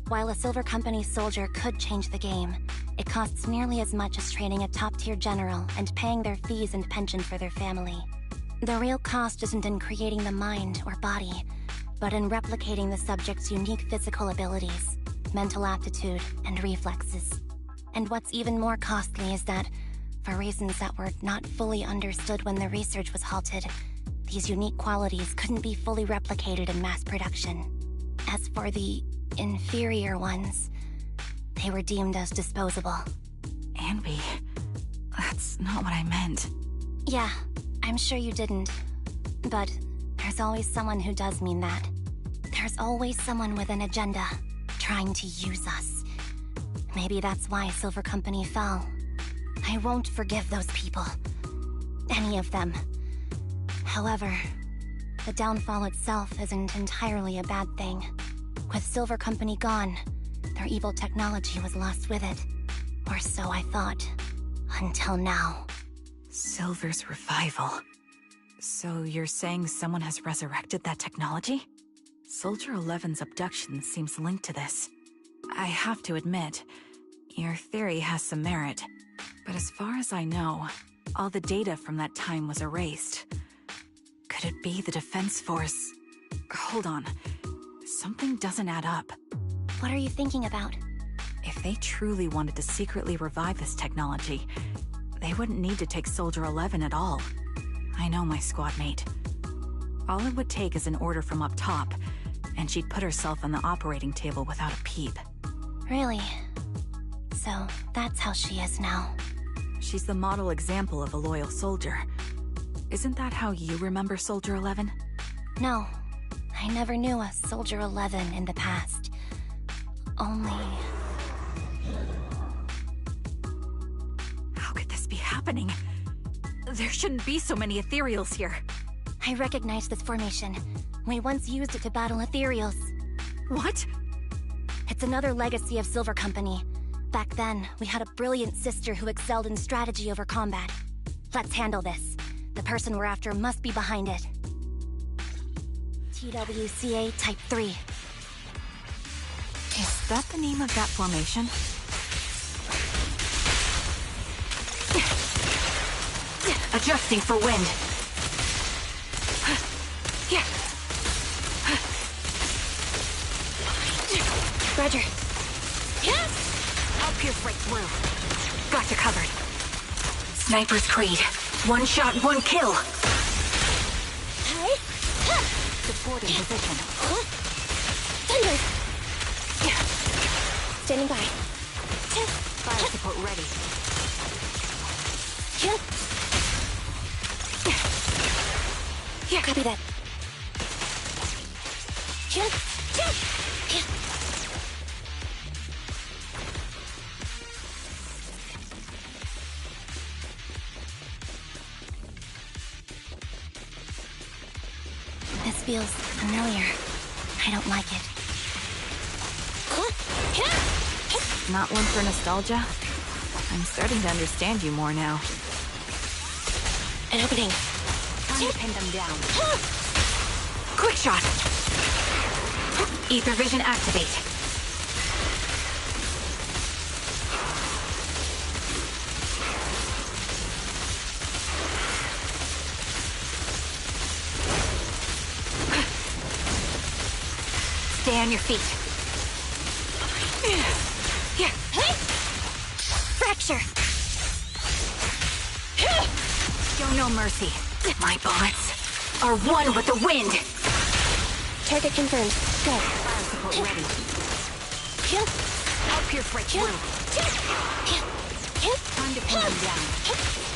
While a Silver Company soldier could change the game, it costs nearly as much as training a top-tier general and paying their fees and pension for their family. The real cost isn't in creating the mind or body, but in replicating the subject's unique physical abilities, mental aptitude, and reflexes. And what's even more costly is that, for reasons that were not fully understood when the research was halted, these unique qualities couldn't be fully replicated in mass production. As for the inferior ones, they were deemed as disposable. Anby, that's not what I meant. Yeah, I'm sure you didn't. But there's always someone who does mean that. There's always someone with an agenda, trying to use us. Maybe that's why Silver Company fell. I won't forgive those people. Any of them. However, the downfall itself isn't entirely a bad thing. With Silver Company gone, their evil technology was lost with it. Or so I thought. Until now. Silver's revival. So you're saying someone has resurrected that technology? Soldier 11's abduction seems linked to this. I have to admit, your theory has some merit. But as far as I know, all the data from that time was erased. Could it be the Defense Force? Hold on. Something doesn't add up. What are you thinking about? If they truly wanted to secretly revive this technology, they wouldn't need to take Soldier 11 at all. I know my squad mate. All it would take is an order from up top, and she'd put herself on the operating table without a peep. Really? So, that's how she is now. She's the model example of a loyal soldier. Isn't that how you remember Soldier 11? No. I never knew a Soldier 11 in the past. Only... How could this be happening? There shouldn't be so many ethereals here. I recognize this formation. We once used it to battle ethereals. What? It's another legacy of Silver Company. Back then, we had a brilliant sister who excelled in strategy over combat. Let's handle this. The person we're after must be behind it. TWCA Type 3. Is that the name of that formation? Adjusting for wind. Roger. I'll pierce right through. Got you covered. Sniper's Creed. One shot, one kill. Support in position. Thunder! Standing by. Fire support ready. Copy that. This feels familiar. I don't like it. Not one for nostalgia? I'm starting to understand you more now. An opening. Time to pin them down. Quick shot! Ether vision activate. Stay on your feet. Fracture! Show no mercy. My bullets are one with the wind. Target confirmed. Go. Fire support ready. I'll pierce right through. Time to pin them down.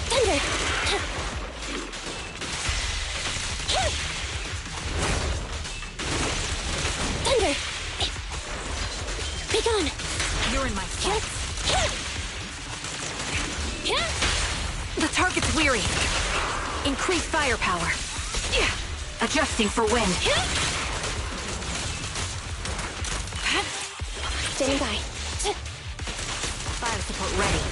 Thunder! Thunder! Be gone! You're in my sights. The target's weary. Increase firepower. Adjusting for wind. Standing by. Fire support ready.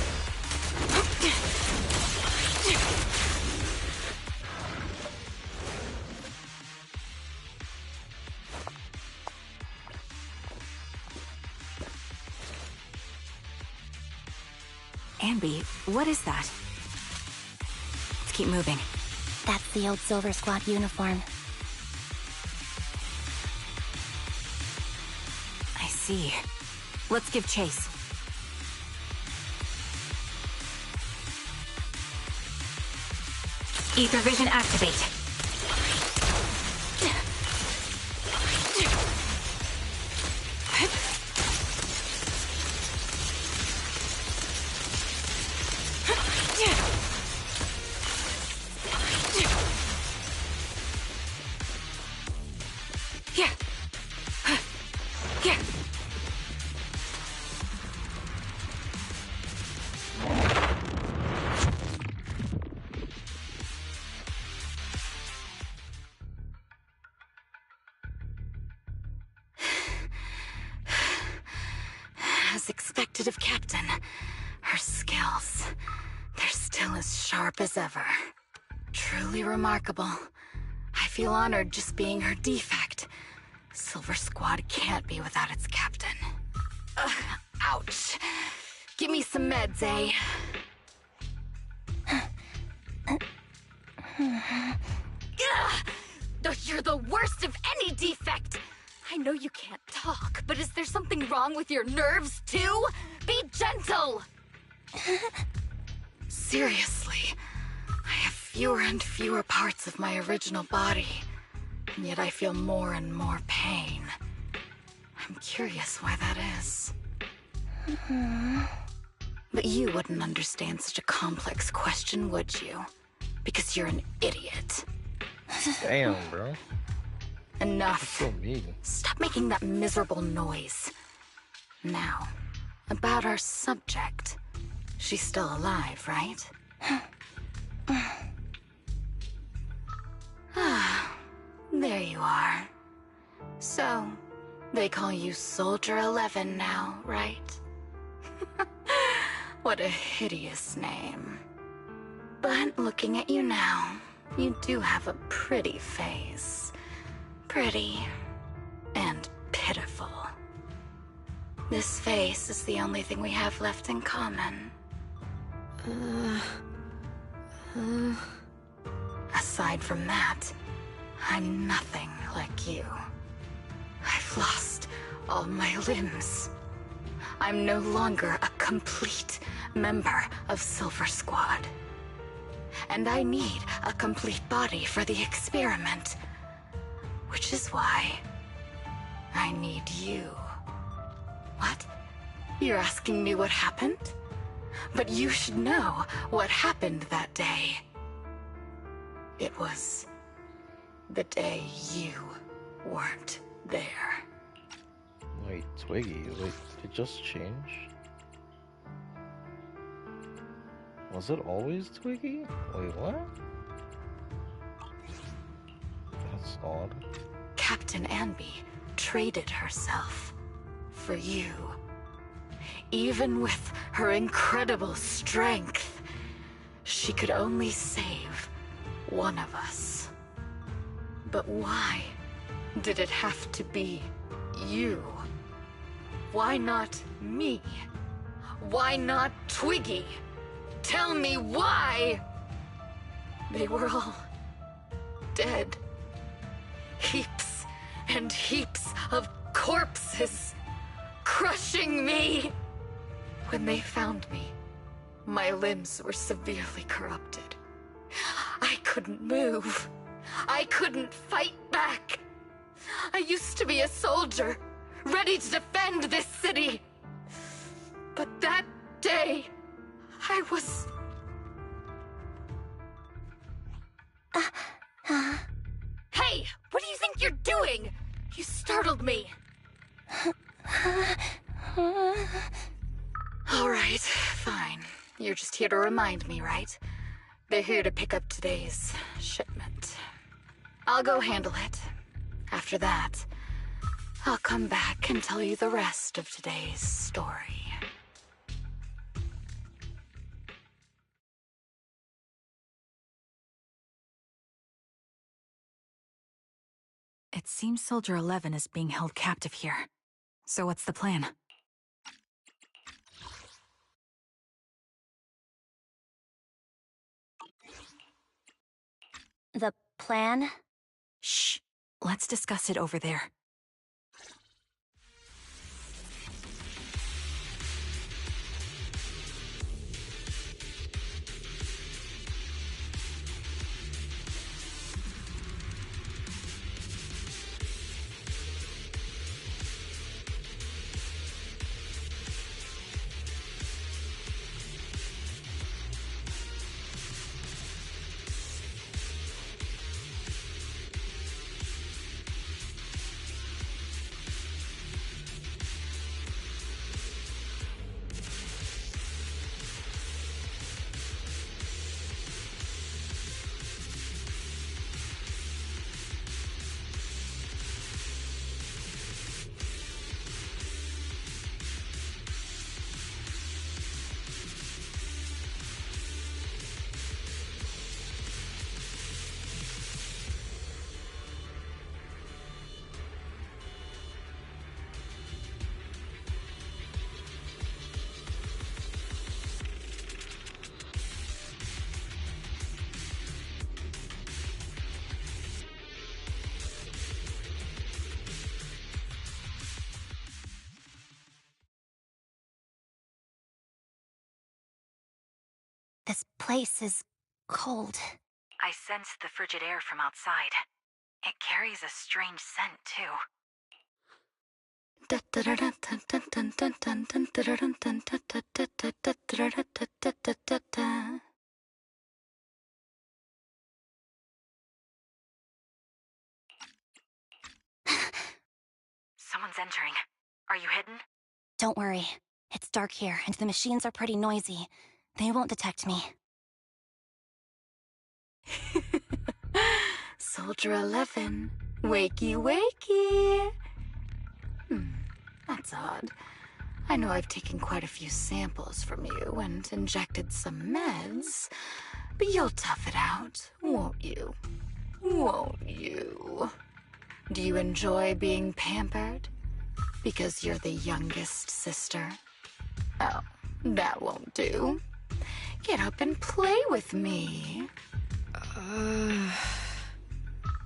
Ambi, what is that? Let's keep moving. That's the old Silver Squad uniform. I see. Let's give chase. Ether vision activate. As expected of Captain, her skills, they're still as sharp as ever. Truly remarkable. I feel honored just being her defect. Silver Squad can't be without its captain. Ouch. Give me some meds, eh? You're the worst of any defect! I know you can't talk, but is there something wrong with your nerves, too? Be gentle! Seriously, I have fewer and fewer parts of my original body, and yet I feel more and more pain. I'm curious why that is. But you wouldn't understand such a complex question, would you? Because you're an idiot. Damn, bro. Enough. So mean. Stop making that miserable noise. Now, about our subject. She's still alive, right? There you are. So, they call you Soldier 11 now, right? What a hideous name. But looking at you now, you do have a pretty face. Pretty and pitiful. This face is the only thing we have left in common. Aside from that, I'm nothing like you. I've lost all my limbs. I'm no longer a complete member of Silver Squad. And I need a complete body for the experiment. Which is why I need you. What? You're asking me what happened? But you should know what happened that day. It was the day you weren't there. Wait, Twiggy, wait, did it just change? Was it always Twiggy? Wait, what? That's odd. Captain Anby traded herself for you. Even with her incredible strength, she could only save one of us. But why did it have to be you? Why not me? Why not Twiggy? Tell me why! They were all dead. Heaps and heaps of corpses, crushing me. When they found me, my limbs were severely corrupted. I couldn't move. I couldn't fight back. I used to be a soldier, ready to defend this city. But that day, I was... Hey, what do you think you're doing? You startled me. All right, fine. You're just here to remind me, right? They're here to pick up today's shipment. I'll go handle it. After that, I'll come back and tell you the rest of today's story. It seems Soldier 11 is being held captive here. So what's the plan? The plan? Shh. Let's discuss it over there. This place is cold. I sense the frigid air from outside. It carries a strange scent, too. Someone's entering. Are you hidden? Don't worry. It's dark here, and the machines are pretty noisy. They won't detect me. Soldier 11, wakey wakey. That's odd. I know I've taken quite a few samples from you and injected some meds, but you'll tough it out, won't you? Won't you? Do you enjoy being pampered? Because you're the youngest sister? Oh, that won't do. Get up and play with me.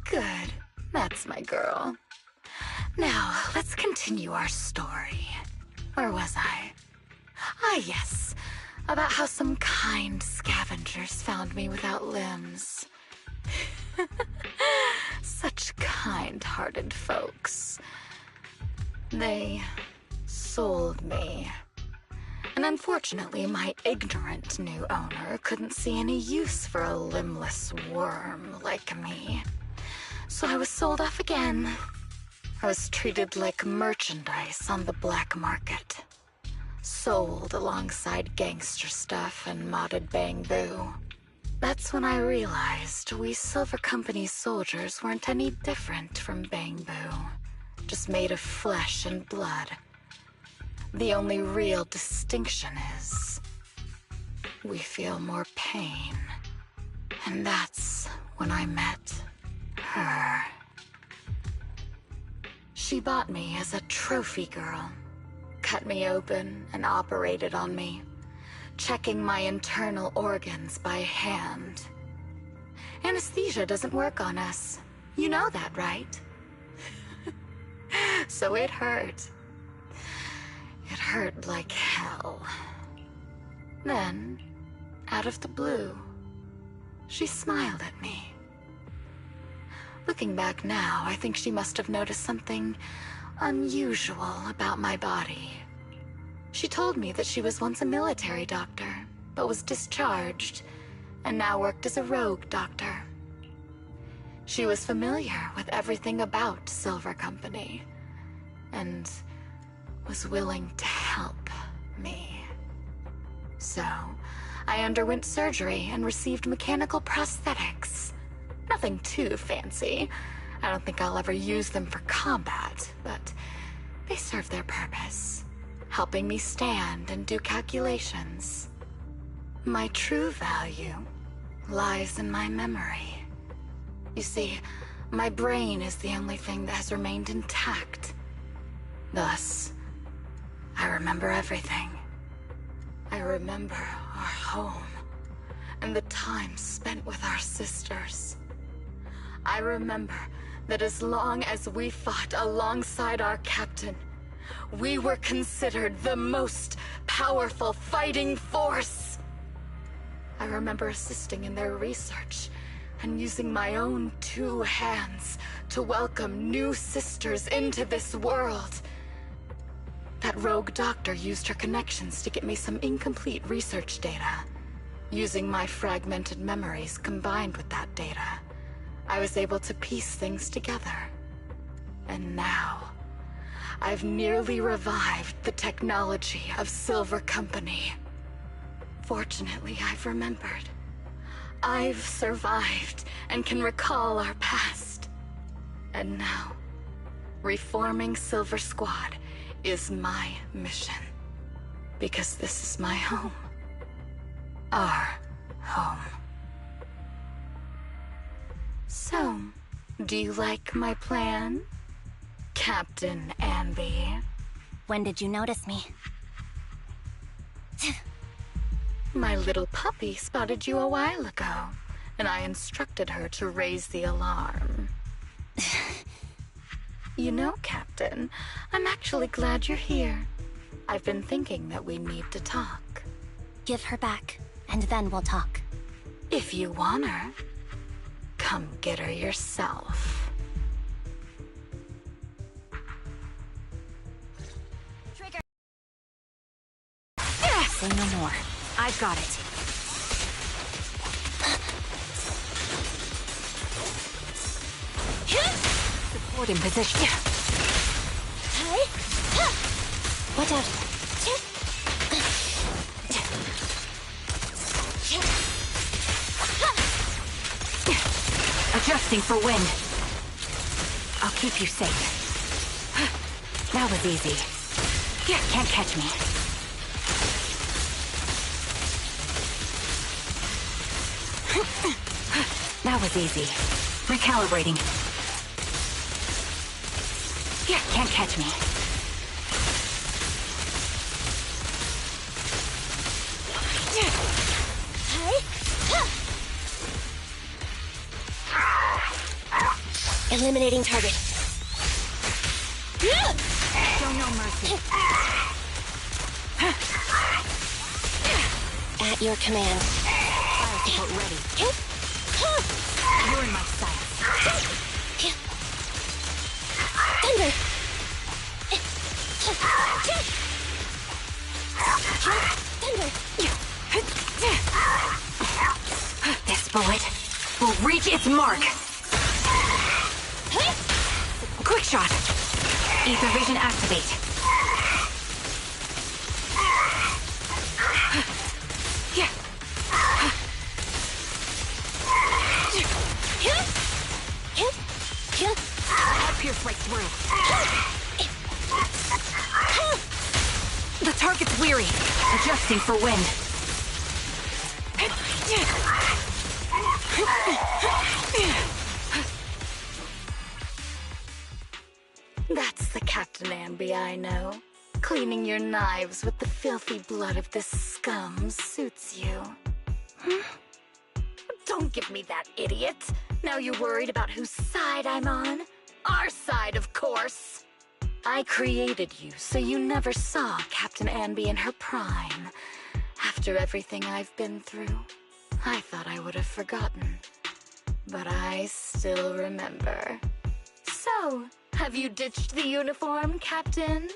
Good. That's my girl. Now, let's continue our story. Where was I? Ah, yes. About how some kind scavengers found me without limbs. Such kind-hearted folks. They sold me. And unfortunately, my ignorant new owner couldn't see any use for a limbless worm like me. So I was sold off again. I was treated like merchandise on the black market. Sold alongside gangster stuff and modded bamboo. That's when I realized we Silver Company soldiers weren't any different from bamboo. Just made of flesh and blood. The only real distinction is we feel more pain. And that's when I met her. She bought me as a trophy girl, cut me open and operated on me, checking my internal organs by hand. Anesthesia doesn't work on us. You know that, right? So it hurt. It hurt like hell. Then, out of the blue, she smiled at me. Looking back now, I think she must have noticed something unusual about my body. She told me that she was once a military doctor, but was discharged, and now worked as a rogue doctor. She was familiar with everything about Silver Company, and was willing to help me. So, I underwent surgery and received mechanical prosthetics. Nothing too fancy. I don't think I'll ever use them for combat, but they serve their purpose, helping me stand and do calculations. My true value lies in my memory. You see, my brain is the only thing that has remained intact. Thus, I remember everything. I remember our home and the time spent with our sisters. I remember that as long as we fought alongside our captain, we were considered the most powerful fighting force. I remember assisting in their research and using my own 2 hands to welcome new sisters into this world. That rogue doctor used her connections to get me some incomplete research data. Using my fragmented memories combined with that data, I was able to piece things together. And now, I've nearly revived the technology of Silver Company. Fortunately, I've remembered. I've survived and can recall our past. And now, reforming Silver Squad is my mission. Because this is my home. Our home. So, do you like my plan, Captain Anby? When did you notice me? My little puppy spotted you a while ago, and I instructed her to raise the alarm. You know, Captain, I'm actually glad you're here. I've been thinking that we need to talk. Give her back, and then we'll talk. If you want her, come get her yourself. Got it. Support in position. Watch out. Adjusting for wind. I'll keep you safe. That was easy. Can't catch me. That was easy. Recalibrating. Can't catch me. Eliminating target. Show no mercy. At your command. Fire support ready. You're in my sight. Thunder! Thunder! This bullet will reach its mark. Quick shot. Ether vision activate. I'll pierce right through. The target's weary. Adjusting for wind. That's the Captain Ambi I know. Cleaning your knives with the filthy blood of this scum suits you. Don't give me that, idiot. Now you're worried about whose side I'm on? Our side, of course. I created you so you never saw Captain Ambi in her prime. After everything I've been through, I thought I would have forgotten. But I still remember. So, have you ditched the uniform, Captain?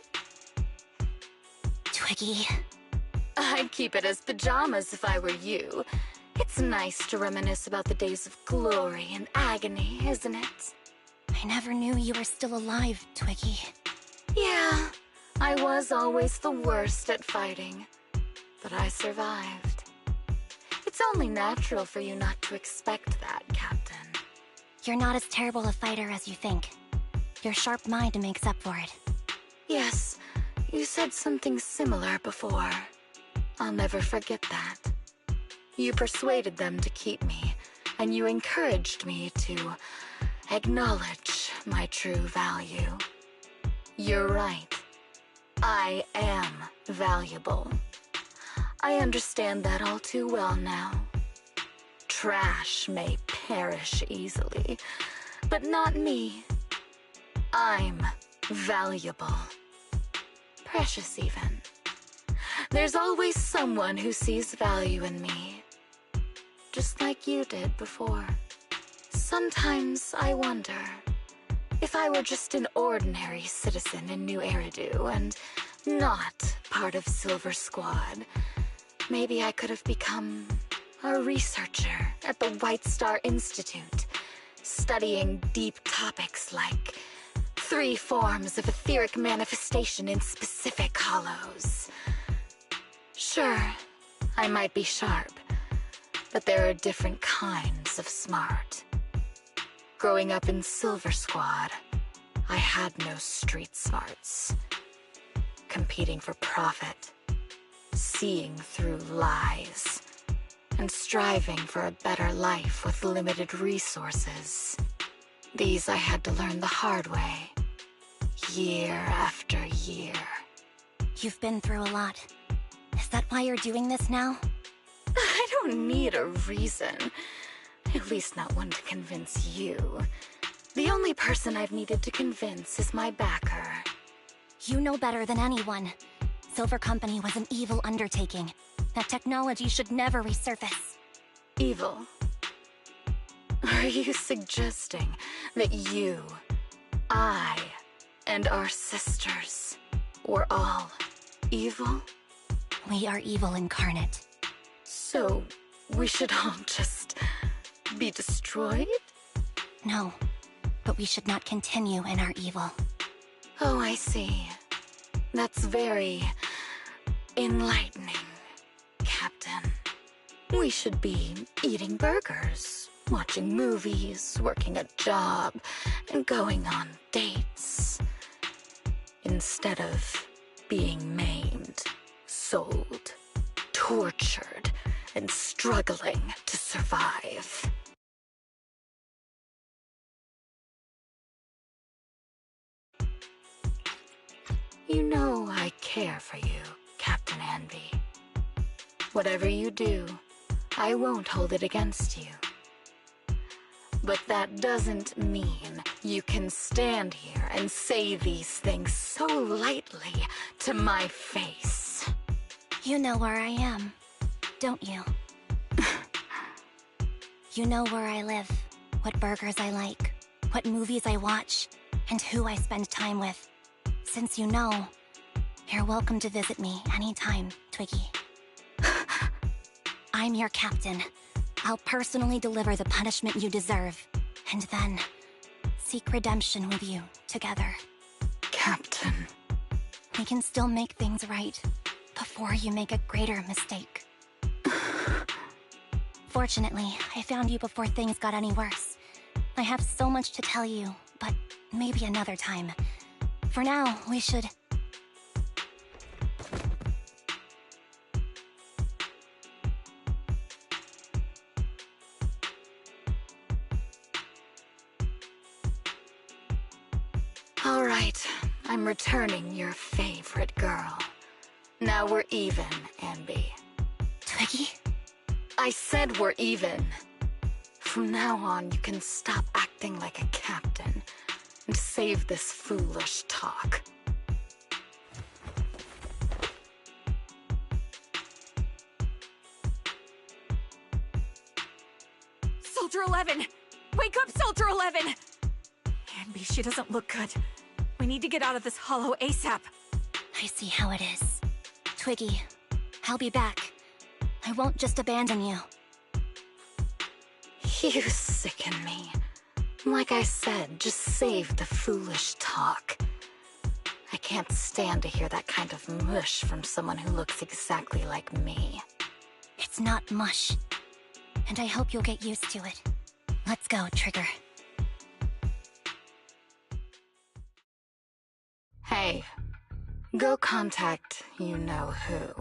Twiggy. I'd keep it as pajamas if I were you. It's nice to reminisce about the days of glory and agony, isn't it? I never knew you were still alive, Twiggy. Yeah, I was always the worst at fighting. But I survived. It's only natural for you not to expect that, Captain. You're not as terrible a fighter as you think. Your sharp mind makes up for it. Yes, you said something similar before. I'll never forget that. You persuaded them to keep me, and you encouraged me to acknowledge my true value. You're right. I am valuable. I understand that all too well now. Trash may perish easily, but not me. I'm valuable. Precious, even. There's always someone who sees value in me. Just like you did before. Sometimes I wonder if I were just an ordinary citizen in New Eridu and not part of Silver Squad, maybe I could have become a researcher at the White Star Institute, studying deep topics like 3 forms of etheric manifestation in specific hollows. Sure, I might be sharp, but there are different kinds of smart. Growing up in Silver Squad, I had no street smarts. Competing for profit, seeing through lies, and striving for a better life with limited resources. These I had to learn the hard way, year after year. You've been through a lot. Is that why you're doing this now? I don't need a reason. At least not one to convince you. The only person I've needed to convince is my backer. You know better than anyone. Silver Company was an evil undertaking. That technology should never resurface. Evil? Are you suggesting that you, I, and our sisters were all evil? We are evil incarnate. So, we should all just be destroyed? No, but we should not continue in our evil. Oh, I see. That's very enlightening, Captain. We should be eating burgers, watching movies, working a job, and going on dates. Instead of being maimed, sold, tortured, and struggling to survive. You know I care for you, Captain Anby. Whatever you do, I won't hold it against you. But that doesn't mean you can stand here and say these things so lightly to my face. You know where I am, don't you? You know where I live, what burgers I like, what movies I watch, and who I spend time with. Since you know, you're welcome to visit me anytime, Twiggy. I'm your captain. I'll personally deliver the punishment you deserve, and then seek redemption with you together. Captain. We can still make things right before you make a greater mistake. Fortunately, I found you before things got any worse. I have so much to tell you, but maybe another time. For now, we should... All right, I'm returning your favorite girl. Now we're even, Anby. Twiggy? I said we're even. From now on, you can stop acting like a captain and save this foolish talk. Soldier 11! Wake up, Soldier 11! Anby, she doesn't look good. We need to get out of this hollow ASAP. I see how it is. Twiggy, I'll be back. I won't just abandon you. You sicken me. Like I said, just save the foolish talk. I can't stand to hear that kind of mush from someone who looks exactly like me. It's not mush. And I hope you'll get used to it. Let's go, Trigger. Hey, go contact you-know-who.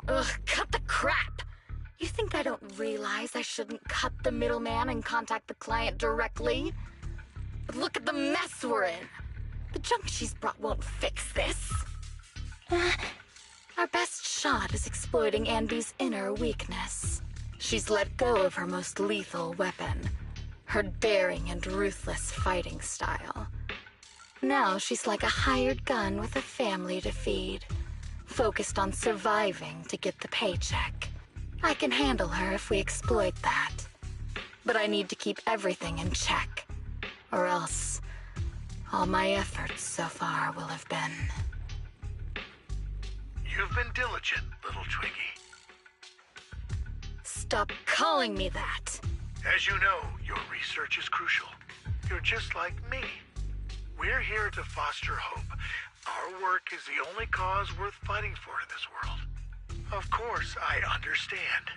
Ugh, cut the crap! You think I don't realize I shouldn't cut the middleman and contact the client directly? But look at the mess we're in! The junk she's brought won't fix this. Our best shot is exploiting Anby's inner weakness. She's let go of her most lethal weapon, her daring and ruthless fighting style. Now she's like a hired gun with a family to feed, focused on surviving to get the paycheck. I can handle her if we exploit that. But I need to keep everything in check, or else all my efforts so far will have been... You've been diligent, little Twiggy. Stop calling me that! As you know, your research is crucial. You're just like me. We're here to foster hope. Our work is the only cause worth fighting for in this world. Of course, I understand.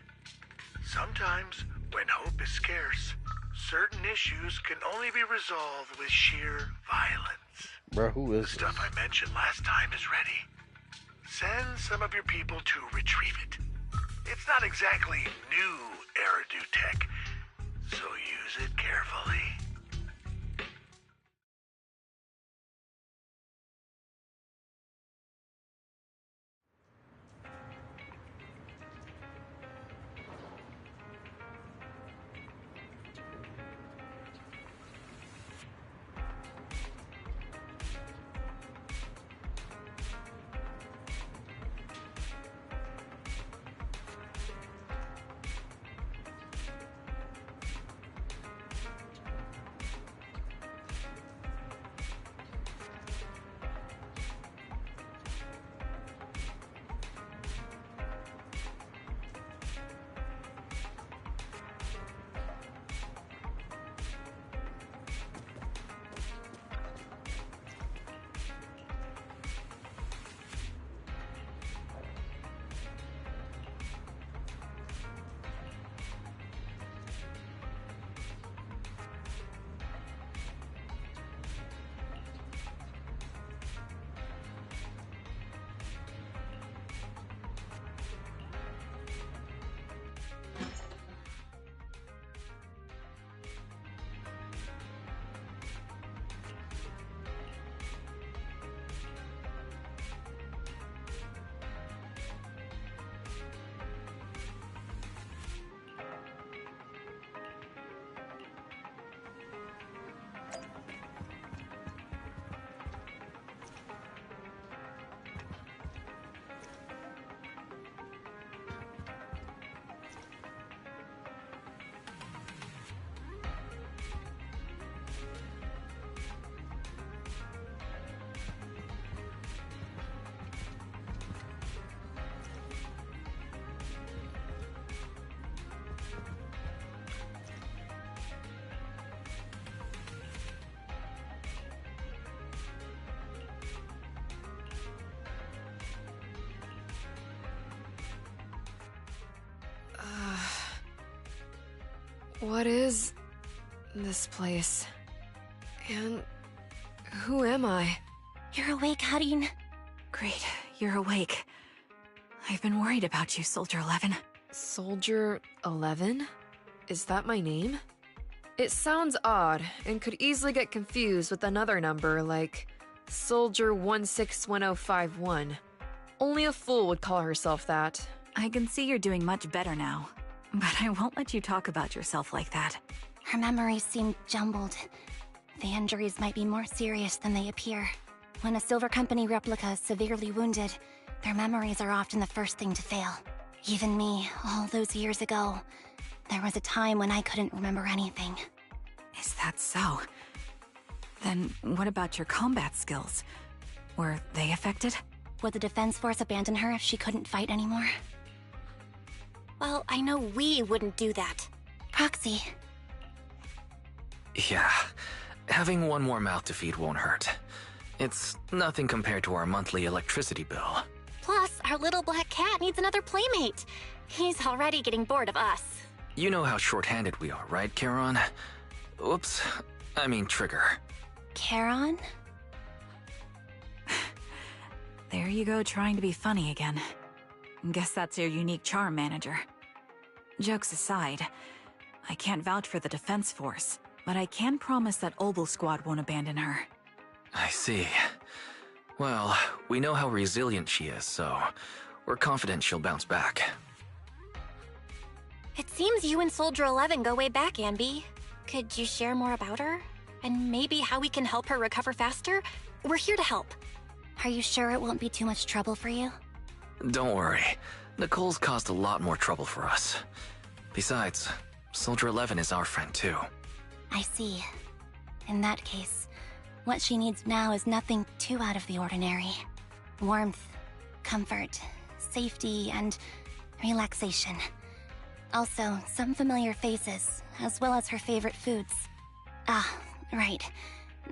Sometimes, when hope is scarce, certain issues can only be resolved with sheer violence. Bro, who is the stuff I mentioned last time is ready. Send some of your people to retrieve it. It's not exactly new Eridu tech, so use it carefully. What is this place? And who am I? You're awake, Harin. Great, you're awake. I've been worried about you, Soldier 11. Soldier 11? Is that my name? It sounds odd, and could easily get confused with another number like Soldier 161051. Only a fool would call herself that. I can see you're doing much better now, but I won't let you talk about yourself like that. Her memories seem jumbled. The injuries might be more serious than they appear. When a Silver Company replica is severely wounded, their memories are often the first thing to fail. Even me, all those years ago, there was a time when I couldn't remember anything. Is that so? Then what about your combat skills? Were they affected? Would the Defense Force abandon her if she couldn't fight anymore? Well, I know we wouldn't do that. Proxy. Yeah, having one more mouth to feed won't hurt. It's nothing compared to our monthly electricity bill. Plus, our little black cat needs another playmate. He's already getting bored of us. You know how short-handed we are, right, Charon? Oops, I mean Trigger. Charon? There you go, trying to be funny again. Guess that's your unique charm, Manager. Jokes aside, I can't vouch for the Defense Force, but I can promise that Obel Squad won't abandon her. I see. Well, we know how resilient she is, so we're confident she'll bounce back. It seems you and Soldier 11 go way back, Anby. Could you share more about her? And maybe how we can help her recover faster? We're here to help. Are you sure it won't be too much trouble for you? Don't worry. Nicole's caused a lot more trouble for us. Besides, Soldier 11 is our friend too. I see. In that case, what she needs now is nothing too out of the ordinary. Warmth, comfort, safety, and relaxation. Also, some familiar faces, as well as her favorite foods. Ah, right.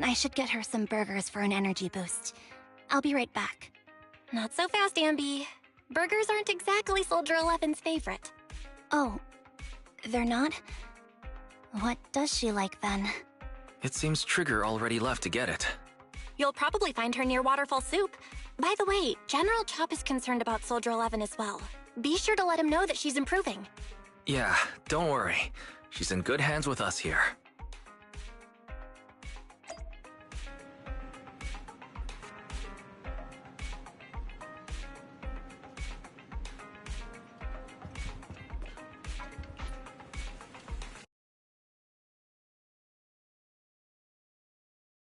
I should get her some burgers for an energy boost. I'll be right back. Not so fast, Anby. Burgers aren't exactly Soldier 11's favorite. Oh, they're not? What does she like then? It seems Trigger already left to get it. You'll probably find her near Waterfall Soup. By the way, General Chop is concerned about Soldier 11 as well. Be sure to let him know that she's improving. Yeah, don't worry. She's in good hands with us here.